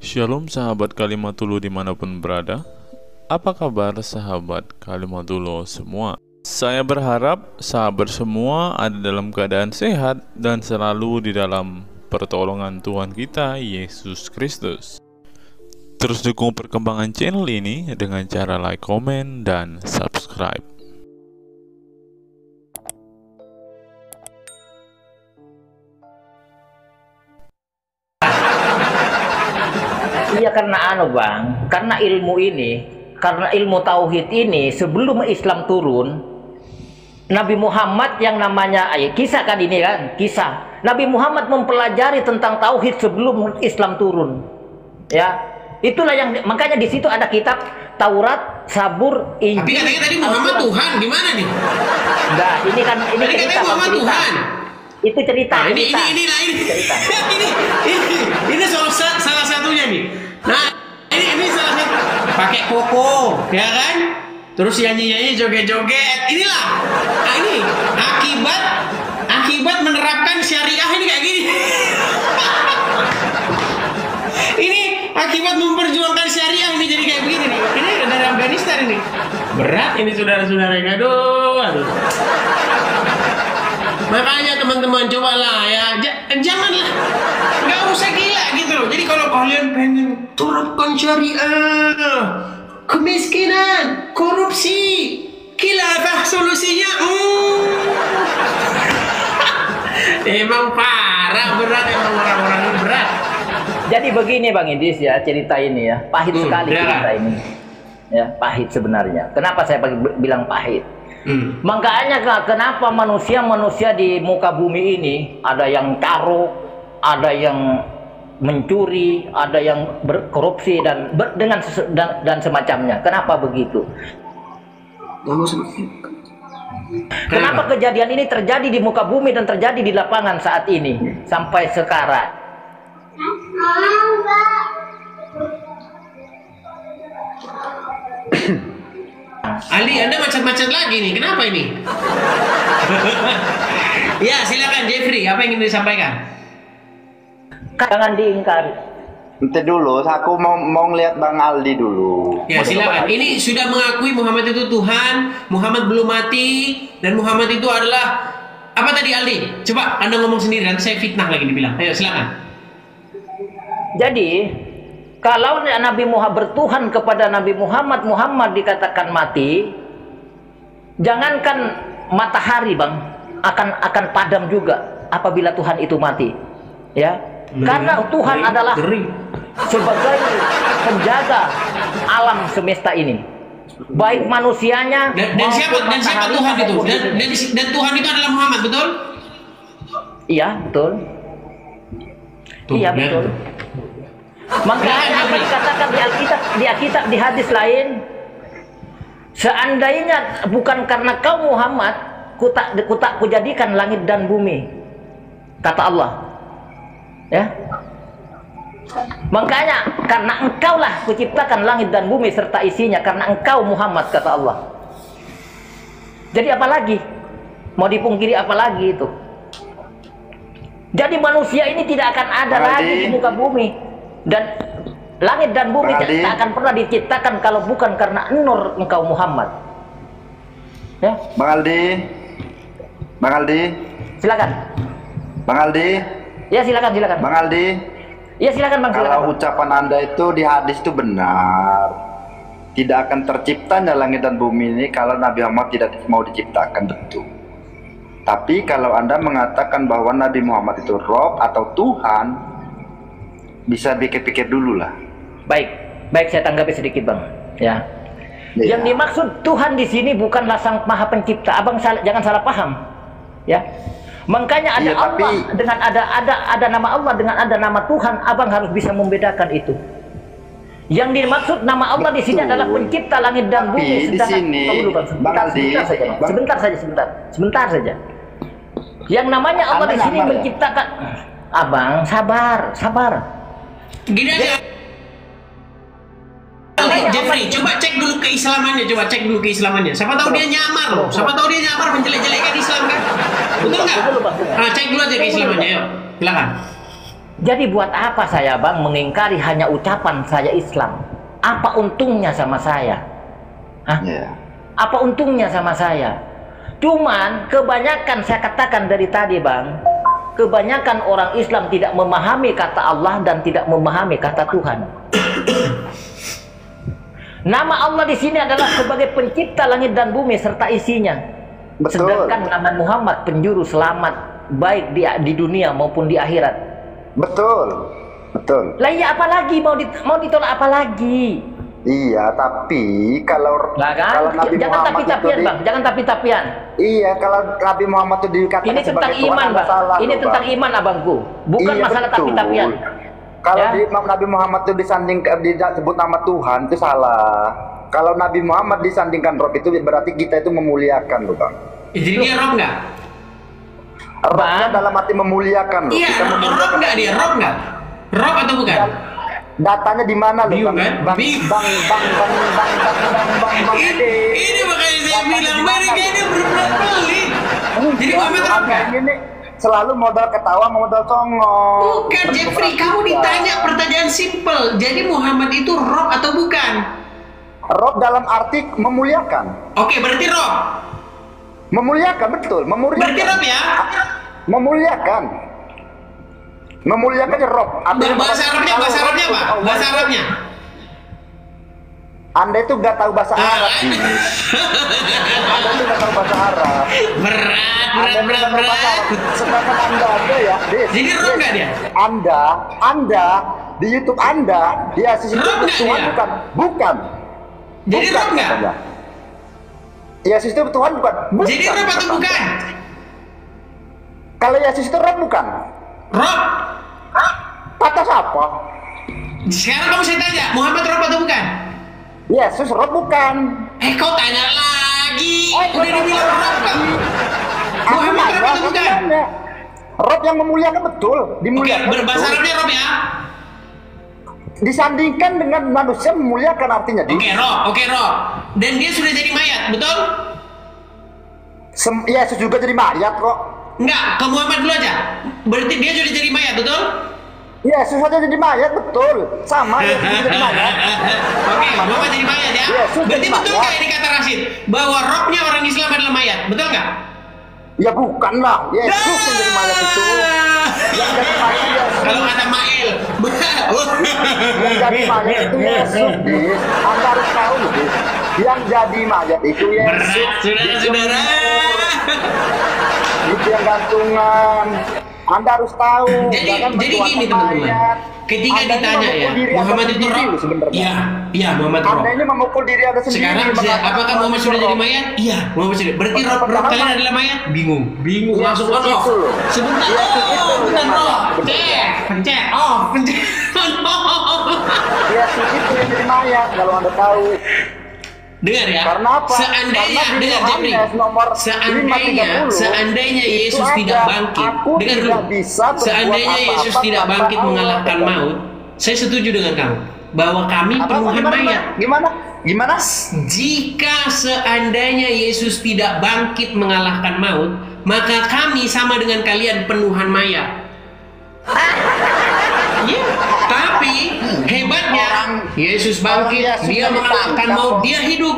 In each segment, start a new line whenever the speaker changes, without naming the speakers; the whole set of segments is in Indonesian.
Shalom sahabat Kalimatulu dimanapun berada. Apa kabar sahabat Kalimatulu semua? Saya berharap sahabat semua ada dalam keadaan sehat dan selalu di dalam pertolongan Tuhan kita Yesus Kristus. Terus dukung perkembangan channel ini dengan cara like, komen, dan subscribe.
Iya, karena bang, karena ilmu tauhid ini sebelum Islam turun, Nabi Muhammad yang namanya kisah kan ini kan, kisah Nabi Muhammad mempelajari tentang tauhid sebelum Islam turun. Ya, itulah yang makanya di situ ada kitab Taurat, Zabur, Injil.
Tapi katanya tadi Muhammad Tuhan, gimana nih?
Enggak, ini kan ini
tadi
cerita,
Muhammad
cerita.
Tuhan.
Itu cerita.
Nah,
cerita.
ini salah satunya nih. Nah, ini salah satu. Pakai koko, ya kan? Terus nyanyi-nyanyi, joget-joget. Inilah. Nah, ini akibat menerapkan syariah ini kayak gini. Ini akibat memperjuangkan syariah ini jadi kayak begini nih. Ini dari Afghanistan ini. Berat ini saudara-saudara. Aduh. Makanya teman-teman cobalah ya, janganlah, nggak usah gila gitu loh. Jadi kalau kalian pengen terapkan syariah, kemiskinan, korupsi, khilafah solusinya, emang parah, berat emang orang-orang ini berat.
Jadi begini Bang Idris ya, cerita ini ya, pahit sekali cerita ini. Ya, pahit sebenarnya. Kenapa saya bilang pahit? Makanya kenapa manusia di muka bumi ini ada yang taruh, ada yang mencuri, ada yang berkorupsi dan semacamnya. Kenapa begitu? Kenapa kejadian ini terjadi di muka bumi dan terjadi di lapangan saat ini sampai sekarang?
Ali, Anda macet-macet lagi nih. Kenapa ini? Ya, silakan Jeffrey. Apa yang ingin disampaikan?
Jangan diingkari.
Nanti dulu, aku mau ngeliat Bang Aldi dulu.
Ya, silakan. Ini sudah mengakui Muhammad itu Tuhan, Muhammad belum mati, dan Muhammad itu adalah apa tadi Aldi? Coba Anda ngomong sendiri, nanti saya fitnah lagi dibilang. Ayo, silakan.
Jadi kalau Nabi Muhammad bertuhan kepada Nabi Muhammad, Muhammad dikatakan mati, jangankan matahari bang, akan padam juga apabila Tuhan itu mati, ya. Karena Tuhan adalah sebagai penjaga alam semesta ini, baik manusianya
dan siapa Tuhan itu? Dan Tuhan itu adalah Muhammad, betul?
Iya betul. Iya betul. Makanya apa dikatakan di Alkitab, di hadis lain, seandainya bukan karena kau Muhammad, kujadikan langit dan bumi, kata Allah. Ya. Makanya karena engkaulah kuciptakan langit dan bumi serta isinya, karena engkau Muhammad, kata Allah. Jadi apalagi mau dipungkiri, apalagi itu? Jadi manusia ini tidak akan ada lagi di muka bumi. Dan langit dan bumi tak akan pernah diciptakan kalau bukan karena nur engkau Muhammad. Ya,
Bang Aldi,
silakan.
Bang Aldi,
ya silakan.
Bang Aldi,
ya silakan bang.
Kalau ucapan Anda itu di hadis itu benar, tidak akan terciptanya langit dan bumi ini kalau Nabi Muhammad tidak mau diciptakan, betul. Tapi kalau Anda mengatakan bahwa Nabi Muhammad itu Rob atau Tuhan, bisa pikir-pikir dulu lah.
Baik saya tanggapi sedikit bang. Ya. Yang dimaksud Tuhan di sini bukanlah Sang Maha Pencipta. Abang jangan salah paham. Ya. Makanya ada Allah dengan ada nama Allah dengan ada nama Tuhan. Abang harus bisa membedakan itu. Yang dimaksud nama Allah di sini adalah Pencipta langit dan bumi.
Di sini,
sebentar saja. Yang namanya Allah di sini menciptakan. Abang sabar.
Gini aja. Jeffrey, coba cek dulu keislamannya. Siapa tahu dia nyamar loh. Siapa tahu dia nyamar menjelek-jelekan Islam kan? Betul nggak? Cek dulu aja keislamannya, yuk. Silakan.
Jadi buat apa saya bang mengingkari hanya ucapan saya Islam? Apa untungnya sama saya? Hah?
Iya.
Apa untungnya sama saya? Cuman kebanyakan saya katakan dari tadi bang, kebanyakan orang Islam tidak memahami kata Allah dan tidak memahami kata Tuhan. Nama Allah di sini adalah sebagai pencipta langit dan bumi serta isinya.
Betul.
Sedangkan nama Muhammad penjuru selamat baik di dunia maupun di akhirat.
Betul. Betul.
Lah iya apalagi mau ditolak apa lagi?
Iya, tapi kalau
Lah kan?
kalau Nabi
Jangan
Muhammad
tapi-tapian
itu
bang, jangan tapi-tapian.
iya, kalau Nabi Muhammad itu dikatakan
Ini tentang
sebagai Tuhan,
iman
ada
bang.
salah,
Ini
loh,
tentang
Bang.
iman abangku, bukan
Iya,
masalah
betul.
tapi-tapian.
Kalau
Ya.
di Nabi Muhammad itu disebut nama Tuhan itu salah. Kalau Nabi Muhammad disandingkan Rob itu berarti kita itu memuliakan loh bang.
Jadi dia Rob nggak?
Robnya dalam arti memuliakan loh.
Iya,
Kita
Rob
memuliakan.
nggak dia? Rob nggak? Rob atau bukan?
Datanya di mana loh
Bingung,
bang?
kan? Bingung.
Bang.
Ini makanya saya bilang mereka ini benar-benar pelit. Jadi Muhammad Rob nggak?
Ini selalu modal ketawa, modal congong.
Bukan Jeffrey, kamu ditanya pertanyaan simple. Jadi Muhammad itu Rob atau bukan?
Rob dalam arti memuliakan.
Oke, berarti Rob.
Memuliakan, betul. Memuliakan.
Berarti Rob ya?
Memuliakan. Memuliakannya Rob.
Bahasa Arabnya apa? Bahasa Arabnya?
Anda itu gak tahu bahasa Arab. Anda itu gak tahu bahasa Arab.
Berat.
Sedangkan Anda ada ya.
Jadi Rob nggak dia?
Anda di YouTube Anda, di Yesus itu
Rob nggak
Tuhan
dia?
bukan.
Jadi Rob nggak?
katanya. Yesus itu Tuhan bukan.
Jadi Rob atau
katanya.
bukan?
Kalau Yesus itu Rob bukan.
Rob.
Kata siapa?
Sekarang kamu saya tanya, Muhammad Rob atau bukan?
Yesus Rob bukan.
Kau tanya lagi.
kau
Udah dibilang
tanya
Rob kan?
lagi.
Muhammad Rob atau bukan?
Rob yang memuliakan betul,
Oke,
dimuliakan.
berbahasa
betul.
Arabnya Rob ya?
Disandingkan dengan manusia memuliakan artinya.
Oke Rob. Dan dia sudah jadi mayat, betul?
Yesus juga jadi mayat kok.
Enggak, ke Muhammad dulu aja. Berarti dia sudah jadi mayat, betul?
Yesus aja jadi mayat betul. Sama Yesus juga jadi mayat.
Oke, Muhammad jadi mayat ya.
Yesus
Berarti
jadi
betul
mayat.
nggak ini kata Rashid bahwa Robnya orang Islam adalah mayat, betul nggak?
Ya bukan lah. Yesus yang jadi mayat itu. Yang jadi mayat Yesus.
Kalau kata Mail,
Yang jadi mayat itu Yesus, Dis. Anda harus tahu, Dis. Yang jadi mayat itu Yesus.
saudara-saudara.
Itu yang gantungan. Anda harus tahu. Jangan
Jadi
berbuat
gini teman-teman.
mayat.
Ketika
Anda ini
ditanya ya,
memukul diri
Muhammad
Anda
itu
sendiri
Rob?
loh sebenarnya.
Iya, Muhammad Rob.
Anda ini memukul diri Anda sendiri.
Sekarang
mengatakan
apakah Muhammad
itu
sudah jadi
Rob.
mayat? Iya, Muhammad sudah. Berarti Rob
Padahal
kalian
Pak-
adalah mayat? Bingung
Yesus
langsung on off.
itu loh.
Sebentar.
Yesus itu
Oh, bukan
yang
Rob.
mayat.
Pencet off, pencet on off.
Yesus itu yang jadi mayat kalau Anda tahu.
Dengar ya.
Karena apa?
Seandainya
Karena di
dengar Jeffrey.
Yohanes nomor
Seandainya
5:30,
Yesus
itu
tidak
ada,
bangkit.
"Aku
Dengar
tidak
dulu.
bisa berbuat
Seandainya Yesus
apa-apa
tidak
tanpa
bangkit
Allah."
mengalahkan maut, saya setuju dengan kamu bahwa kami penuhan mayat.
Gimana?
Jika seandainya Yesus tidak bangkit mengalahkan maut, maka kami sama dengan kalian penuhan mayat. Ya, tapi hebatnya Yesus bangkit,
Yesus
dia
yang
mengalahkan
ditangkap,
maut,
kok.
dia hidup.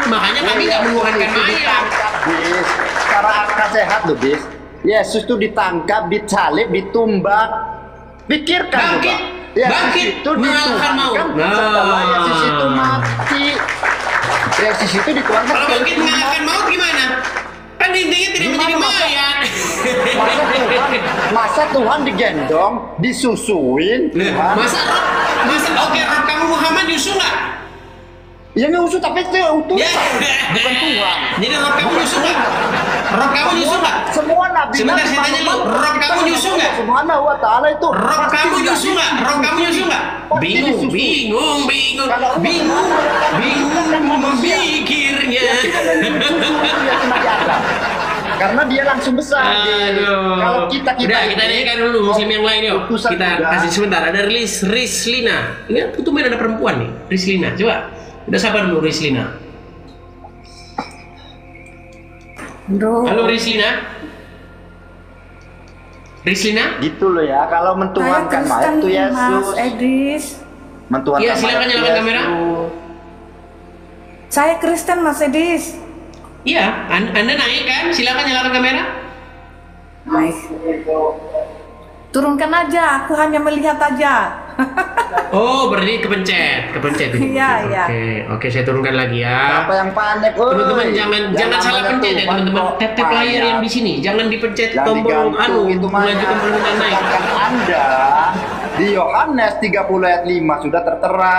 Makanya kami nggak menuhankan
Yesus
mayat.
ditangkap, Bis. Secara akal sehat loh, Bis. Yesus tuh ditangkap, disalib, ditumbak. Pikirkan
Bangkit,
coba. Yesus
bangkit,
itu
mengalahkan maut.
dituhankan setelah Yesus itu mati. Yesus itu dituhankan
Kalau
setelah
bangkit
itu
mengalahkan
mati.
maut gimana? Kan intinya tidak menjadi
Gimana, Mas?
mayat.
Masa Tuhan digendong, disusuin, Tuhan.
Masa oke, Rob kamu Muhammad nyusu nggak?
Ya nyusu tapi itu utusan,
Ya.
bukan Tuhan.
Jadi Rob kamu nyusu nggak? Rob kamu nyusu nggak?
Semua nabi.
Sebentar, saya tanya lu, Rob kamu nyusu nggak?
Subhanahu wa ta'ala itu.
Rob
pasti
kamu
tidak
nyusu nggak? Rob kamu nyusu nggak?
Pasti
Bingung,
disusu.
bingung, memikirnya.
Dia kena diadab. Karena dia langsung besar.
Aduh.
Kalau kita
Udah, kita nyanyikan dulu muslim yang lain yuk.
Utusan
Kita
juga.
kasih sebentar. Ada Rislina. Ini tuh main ada perempuan nih. Rislina, coba. Udah sabar dulu Rislina. Halo Rislina. Rislina?
Gitu loh ya, kalau mentuhankan mayat itu Yesus.
Mas Edis.
Mentuhankan
Iya, silakan
mayat itu
nyalakan kamera.
Yesus.
Saya Kristen Mas Edis.
Iya, Anda naik kan? Silakan nyalakan kamera.
Baik. Turunkan aja, aku hanya melihat aja.
Oh, berarti kepencet itu.
Iya, iya.
Oke, saya turunkan lagi ya.
Apa yang panik?
Teman-teman jangan salah
namanya
pencet ya
Tuhan
teman-teman.
kok
Tap layar yang di sini, jangan dipencet
Jangan
tombol
digantung, itu
mengajukan permintaan naik.
Sedangkan Anda di Yohanes 30 ayat 5 sudah tertera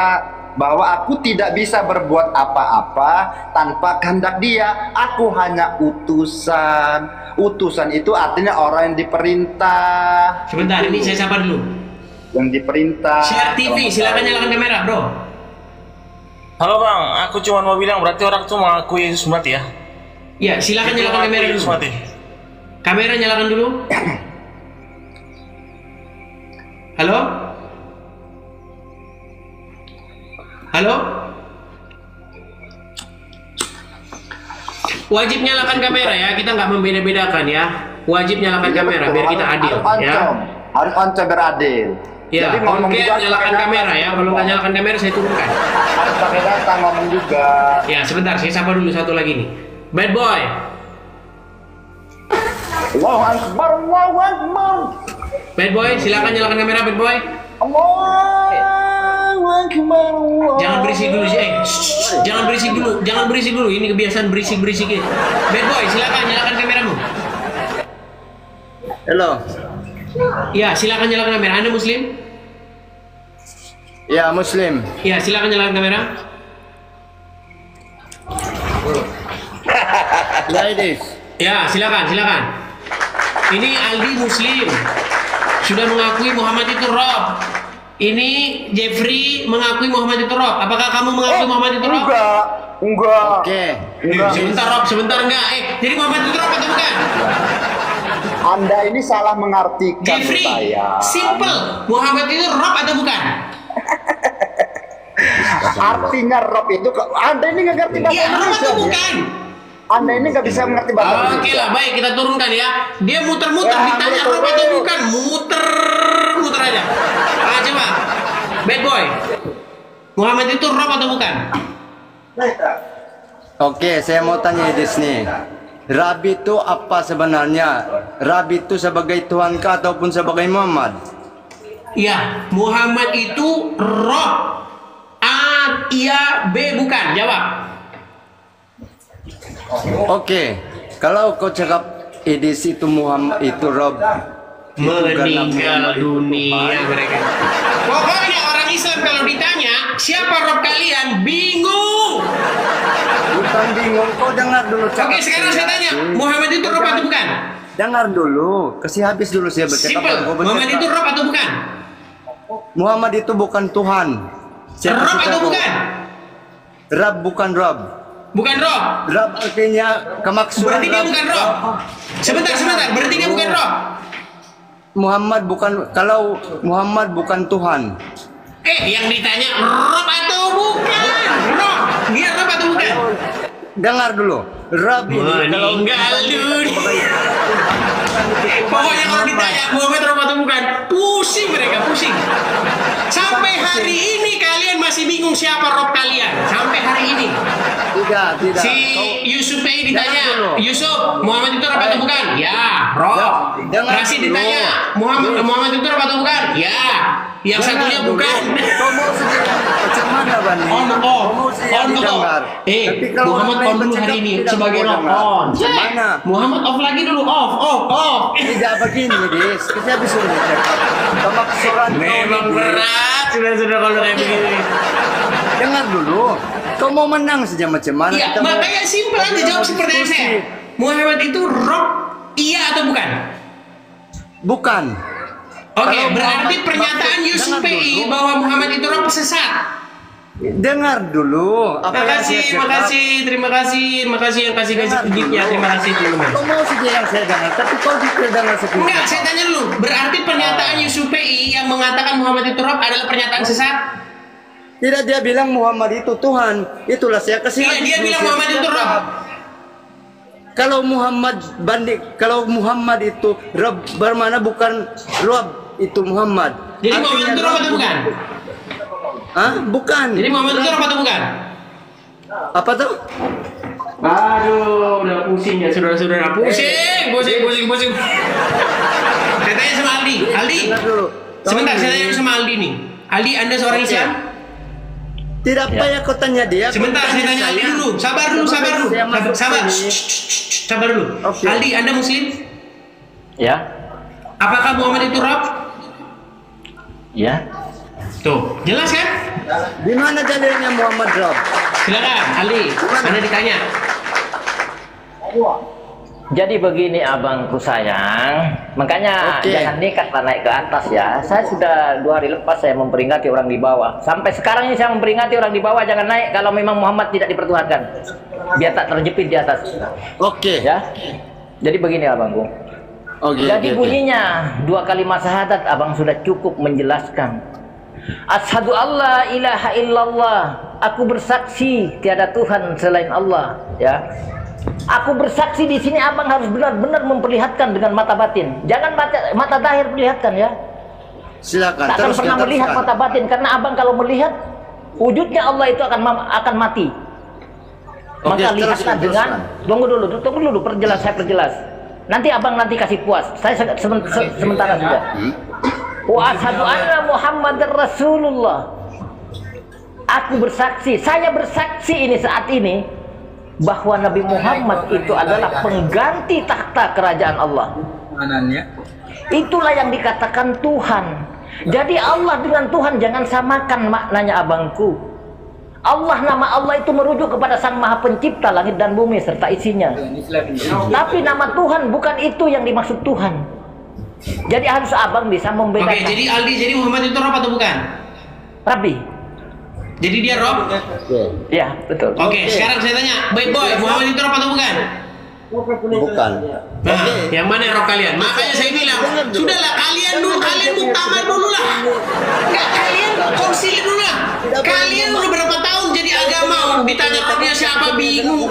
bahwa aku tidak bisa berbuat apa-apa tanpa kehendak Dia. Aku hanya utusan. Utusan itu artinya orang yang diperintah.
Sebentar, ini saya sapa dulu.
Yang diperintah.
Share TV, silakan nyalakan kamera, bro.
Halo bang, aku cuma mau bilang berarti orang tuh mengaku Yesus mati ya?
Ya, silakan
Itu
nyalakan
mengaku
kamera
Yesus
dulu.
mati.
Kamera nyalakan dulu. Halo? Halo? Wajib nyalakan kamera ya, kita nggak membeda-bedakan ya. Wajib nyalakan kamera biar kita adil ya.
Harus oncom biar adil.
Ya,
Jadi ngomong
oke,
juga
nyalakan
pakai
kamera
data.
ya. Kalau nggak nyalakan kamera saya turunkan.
Harus pakai data ngomong juga.
Ya, sebentar, saya sapa dulu satu lagi nih. Bad boy.
Allahu Akbar, Allahu Akbar.
Bad boy, silakan nyalakan kamera bad boy.
Allahu Akbar.
Jangan berisik dulu sih. Jangan berisik dulu. Jangan berisik dulu. Ini kebiasaan berisik-berisik ini. Bad boy, silakan nyalakan kameramu.
Halo.
Ya, silakan nyalakan kamera. Anda muslim?
Ya, Muslim.
Ya, silakan nyalakan kamera.
Ladies.
Ya, silakan. Ini Aldi muslim. Sudah mengakui Muhammad itu Rob. Ini Jeffrey mengakui Muhammad itu Rob. Apakah kamu mengakui Muhammad itu Rob?
Enggak. Oke.
Sebentar Rob, sebentar enggak. Jadi Muhammad itu Rob atau bukan?
Anda ini salah mengartikan
Jeffrey,
saya.
simple. Muhammad itu Rob atau bukan?
Artinya Rob itu Anda ini nggak ngerti bahasa
Iya, Rob
Indonesia.
atau
ya?
bukan?
Anda ini nggak bisa mengerti bahasa
Oke
Indonesia.
lah, baik kita turunkan ya. Dia muter-muter,
Ya,
ditanya
muter
Rob atau
dulu.
bukan, muter aja. Coba, bad boy. Muhammad itu Rob atau bukan?
Oke, saya mau tanya di sini. Rabi itu apa sebenarnya? Rabi itu sebagai Tuhankah ataupun sebagai Muhammad?
Iya, Muhammad itu Rob. A, iya, B bukan. Jawab.
Oke, kalau kau cakap Idris itu Muhammad itu Rob, itu karena
Meninggal
Muhammad itu
dunia
Tuhan.
mereka. Pokoknya orang Islam kalau ditanya siapa Rob kalian bingung.
Bukan bingung, kau dengar dulu.
Oke, sekarang saya tanya, Muhammad itu Rob atau bukan?
Dengar dulu, kasih habis dulu saya bercakap.
Simple.
Kau bercakap.
Muhammad itu Rob atau bukan?
Muhammad itu bukan Tuhan. Saya
Rob
kasih
atau
tahu.
bukan?
Rab bukan Rob.
Bukan Rob.
Rab artinya kemaksudan.
Berarti dia bukan Rob. Sebentar. Berarti dia bukan Rob.
Muhammad bukan, kalau Muhammad bukan Tuhan.
Yang ditanya Rob atau bukan? Rob. Dia Rob atau bukan?
Dengar dulu. Rab ini kalau
Meninggal dunia. Pokoknya kalau ditanya Muhammad Rob atau bukan, pusing mereka, pusing. Sampai hari ini kalian masih bingung siapa Rob kalian. Sampai hari ini.
tidak.
Si Yusuf Pei ditanya,
Jangan dulu.
Yusuf, Muhammad itu Rob atau bukan? Ya, Rob.
Jangan
Rasid
dulu.
ditanya, Muhammad itu Rob atau bukan? Ya. Yang
Dengar
satunya
dulu.
bukan.
Kau mau sejenak macam mana Bani?
On
Kau mau
off.
saya
On
didengar.
off.
Tapi kalau
Muhammad
orang lain
on dulu
bercakap,
hari ini
tidak
sebagai
mau
Rob
dengar.
on.
Macam mana?
Muhammad off lagi dulu, off.
Tidak begini, Dis. Kita bisa bercakap. Kemaksuran kau
Memang
ini.
berat sudah kalau kayak begini.
Dengar dulu. Kau mau menang saja macam mana?
Iya,
Kita mau-
makanya simpel aja
kita
jawab
mau
seperti
diskusi.
saya. Muhammad itu Rob, iya atau bukan?
Bukan.
Oke,
Kalau
berarti
Muhammad-
pernyataan
dengar
Yusuf PI
dulu.
bahwa Muhammad itu Rob sesat.
Dengar dulu. Apa yang saya cakap.
Terima kasih yang kasih
Dengar
giftnya.
dulu.
Terima kasih teman-teman.
Kau mau saja yang saya dengar, tapi kau tidak dengar seperti
Enggak, saya tanya dulu. Berarti pernyataan Yusuf PI yang mengatakan Muhammad itu Rob adalah pernyataan sesat?
Tidak, dia bilang Muhammad itu Tuhan. Itulah saya kasih
Iya,
habis
dia
dulu,
bilang
saya
Muhammad itu
cakap.
Rob.
kalau Muhammad itu Rabb bermana bukan Rabb itu Muhammad.
Jadi Muhammad itu Rabb atau bukan?
Hah? Bukan.
Jadi Muhammad itu Rabb atau bukan?
Apa tuh?
Aduh, udah pusing ya saudara-saudara. Pusing. Saya tanya sama Aldi.
Dengar dulu.
Sebentar, saya tanya sama Aldi nih. Aldi, Anda seorang Islam?
Tidak payah kau tanya dia.
Sebentar, saya tanya Aldi dulu. Sabar dulu. Sabar dulu. Aldi, Anda Muslim?
Ya.
Apakah Muhammad itu Rabb?
Ya.
Tuh, jelas kan?
Di mana dalilnya Muhammad Rabb?
Silakan, Aldi. Anda ditanya.
Jadi begini abangku sayang, makanya jangan nekat naik ke atas ya. Saya sudah 2 hari lepas saya memperingati orang di bawah. Sampai sekarang ini saya memperingati orang di bawah jangan naik kalau memang Muhammad tidak dipertuhankan, biar tak terjepit di atas. Ya. Jadi begini abangku. Jadi bunyinya 2 kalimat syahadat abang sudah cukup menjelaskan. Asyhadu alla ilaha illallah. Aku bersaksi tiada Tuhan selain Allah. Ya. Aku bersaksi di sini abang harus benar-benar memperlihatkan dengan mata batin. Jangan mata zahir perlihatkan ya.
Silakan.
Tak akan pernah melihat mata batin karena abang kalau melihat wujudnya Allah itu akan mati. Maka lihatlah dengan tunggu dulu saya perjelas. Nanti abang kasih puas. Saya sementara sudah. Wa asyhadu anna Muhammadar Rasulullah. Aku bersaksi, saya bersaksi ini saat ini bahwa Nabi Muhammad itu adalah pengganti takhta kerajaan Allah. Itulah yang dikatakan Tuhan. Jadi Allah dengan Tuhan jangan samakan maknanya abangku. Allah, nama Allah itu merujuk kepada Sang Maha Pencipta langit dan bumi serta isinya. Tapi nama Tuhan bukan itu yang dimaksud Tuhan. Jadi harus abang bisa membedakan.
Oke, jadi Aldi, jadi Muhammad itu Rabb atau bukan?
Rabbi.
Jadi dia Rabb?
Ya, betul.
Oke, sekarang saya tanya, baik boy, Muhammad itu Rabb atau bukan?
Bukan.
Nah, yang mana Rabb kalian? Makanya saya bilang, sudahlah kalian muktamar dulu lah. Enggak, kalian konsili dulu lah. Kalian udah berapa tahun jadi agama, ditanya Rabbnya siapa bingung.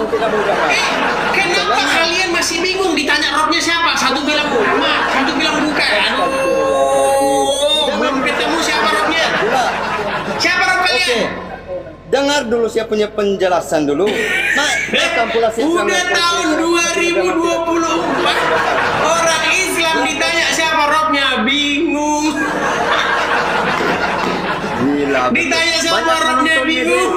Kenapa kalian masih bingung ditanya Rabbnya siapa? Satu bilang Muhammad, satu bilang bukan. Aduh, belum ketemu siapa Rabbnya. Siapa Rabb kalian?
Dengar dulu saya punya penjelasan dulu.
Udah tahun 2024 orang Islam ditanya siapa Rabbnya bingung. Ditanya siapa Rabbnya bingung.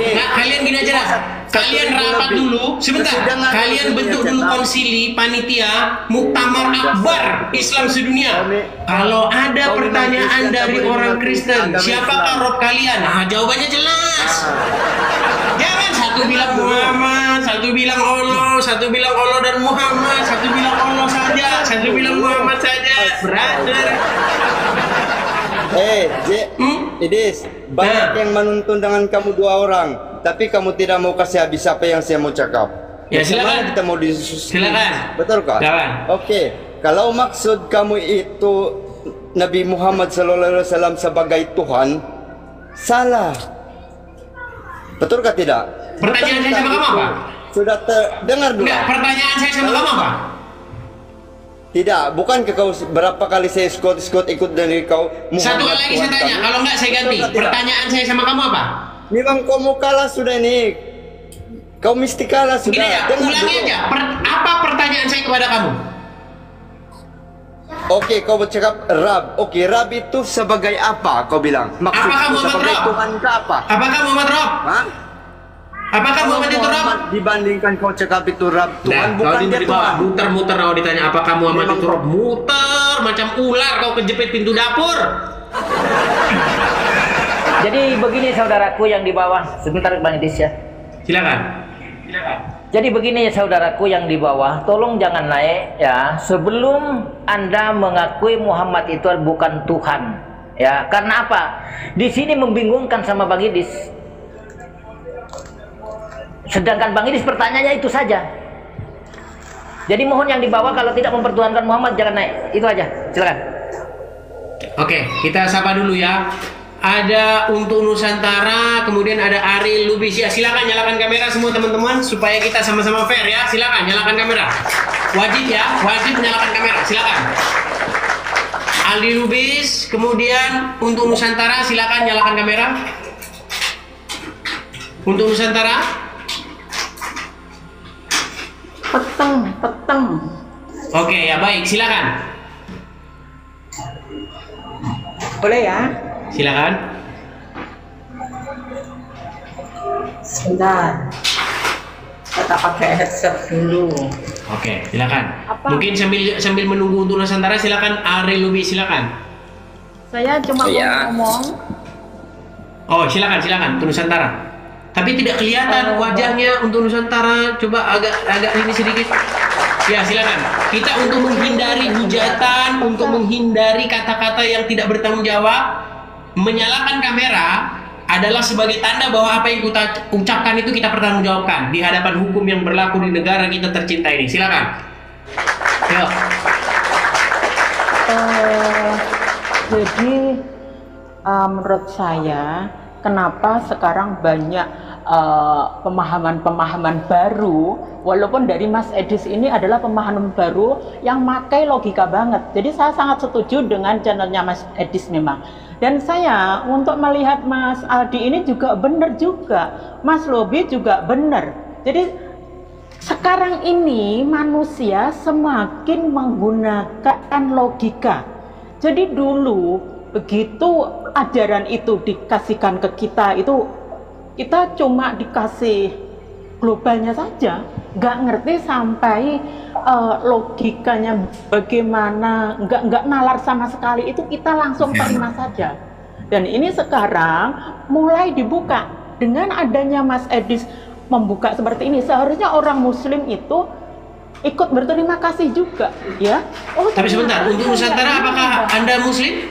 Nah, kalian gini aja lah. Kalian rapat dulu, sebentar. Kalian bentuk dulu konsili, panitia, muktamar akbar Islam sedunia. Kalau ada pertanyaan dari orang Kristen, siapakah Rabb kalian? Nah, jawabannya jelas. Jangan satu bilang Muhammad, satu bilang Allah dan Muhammad, satu bilang Allah saja, satu bilang Muhammad saja. Brother.
Idis, banyak yang menuntun dengan kamu 2 orang, tapi kamu tidak mau kasih habis apa yang saya mau cakap.
Ya silakan.
Kita mau diskusi.
Silakan.
Betul kan?
Silakan.
Oke, kalau maksud kamu itu Nabi Muhammad SAW sebagai Tuhan, salah. Betul kah tidak?
Pertanyaan saya sama kamu apa?
Sudah terdengar dulu.
Enggak, pertanyaan saya sama kamu apa?
Tidak, bukan ke kau berapa kali saya ikut dari kau Muhammad.
Satu kali lagi saya tanya, kalau enggak saya ganti. Pertanyaan saya sama kamu apa?
Memang kau mau kalah sudah nih. Kau mesti kalah sudah.
Gini ya, ulangi aja. Apa pertanyaan saya kepada kamu?
Oke, kau bercakap Rabb. Oke, Rabb itu sebagai apa? Kau bilang.
Apakah Muhammad
sebagai
Rabb?
Tuhan ke apa?
Apakah Muhammad Rabb?
Hah?
Apakah Muhammad itu Rabb?
Dibandingkan kau cakap itu Rabb Tuhan, bukan dia Tuhan.
Muter-muter kau ditanya apakah Muhammad itu Rabb, muter macam ular kau kejepit pintu dapur.
Jadi begini saudaraku yang di bawah, sebentar Bang Idis ya.
Silakan.
Jadi begini saudaraku yang di bawah, tolong jangan naik ya sebelum Anda mengakui Muhammad itu bukan Tuhan. Ya, karena apa? Di sini membingungkan sama Bang Idis. Sedangkan Bang Idis pertanyaannya itu saja. Jadi mohon yang di bawah kalau tidak mempertuhankan Muhammad jangan naik. Itu aja. Silakan.
Oke, kita sapa dulu ya. ada untuk Nusantara, kemudian ada Ari Lubis. Ya, silakan nyalakan kamera semua teman-teman supaya kita sama-sama fair ya. Silakan nyalakan kamera. Wajib ya, wajib menyalakan kamera. Silakan. Ali Lubis, kemudian untuk Nusantara silakan nyalakan kamera. Untuk Nusantara.
Peteng.
Oke, ya baik, silakan.
Boleh ya?
Silakan.
Sebentar. Kita pakai headset dulu.
Oke, silakan.
Apa?
Mungkin sambil menunggu untuk Nusantara, silakan Ari Lubis, silakan.
Saya cuma mau ngomong.
Oh, silakan untuk Nusantara. Tapi tidak kelihatan wajahnya untuk Nusantara. Coba agak ini sedikit. Ya, silakan. Kita untuk menghindari hujatan, untuk menghindari kata-kata yang tidak bertanggung jawab, menyalakan kamera adalah sebagai tanda bahwa apa yang kita ucapkan itu kita pertanggungjawabkan di hadapan hukum yang berlaku di negara kita tercinta ini. Silakan. Yuk.
Jadi menurut saya kenapa sekarang banyak pemahaman-pemahaman baru, walaupun dari Mas Edis ini adalah pemahaman baru yang pakai logika banget. Jadi saya sangat setuju dengan channelnya Mas Edis memang. Dan saya untuk melihat Mas Aldi ini juga benar juga, Mas Lobi juga benar. Jadi sekarang ini manusia semakin menggunakan logika. Jadi dulu begitu ajaran itu dikasihkan ke kita, itu kita cuma dikasih globalnya saja, nggak ngerti sampai logikanya bagaimana, nggak nalar sama sekali, itu kita langsung terima saja. Dan ini sekarang mulai dibuka dengan adanya Mas Edis membuka seperti ini. Seharusnya orang Muslim itu ikut berterima kasih juga, ya. Oh,
tapi sebentar, untuk Nusantara apakah Anda Muslim?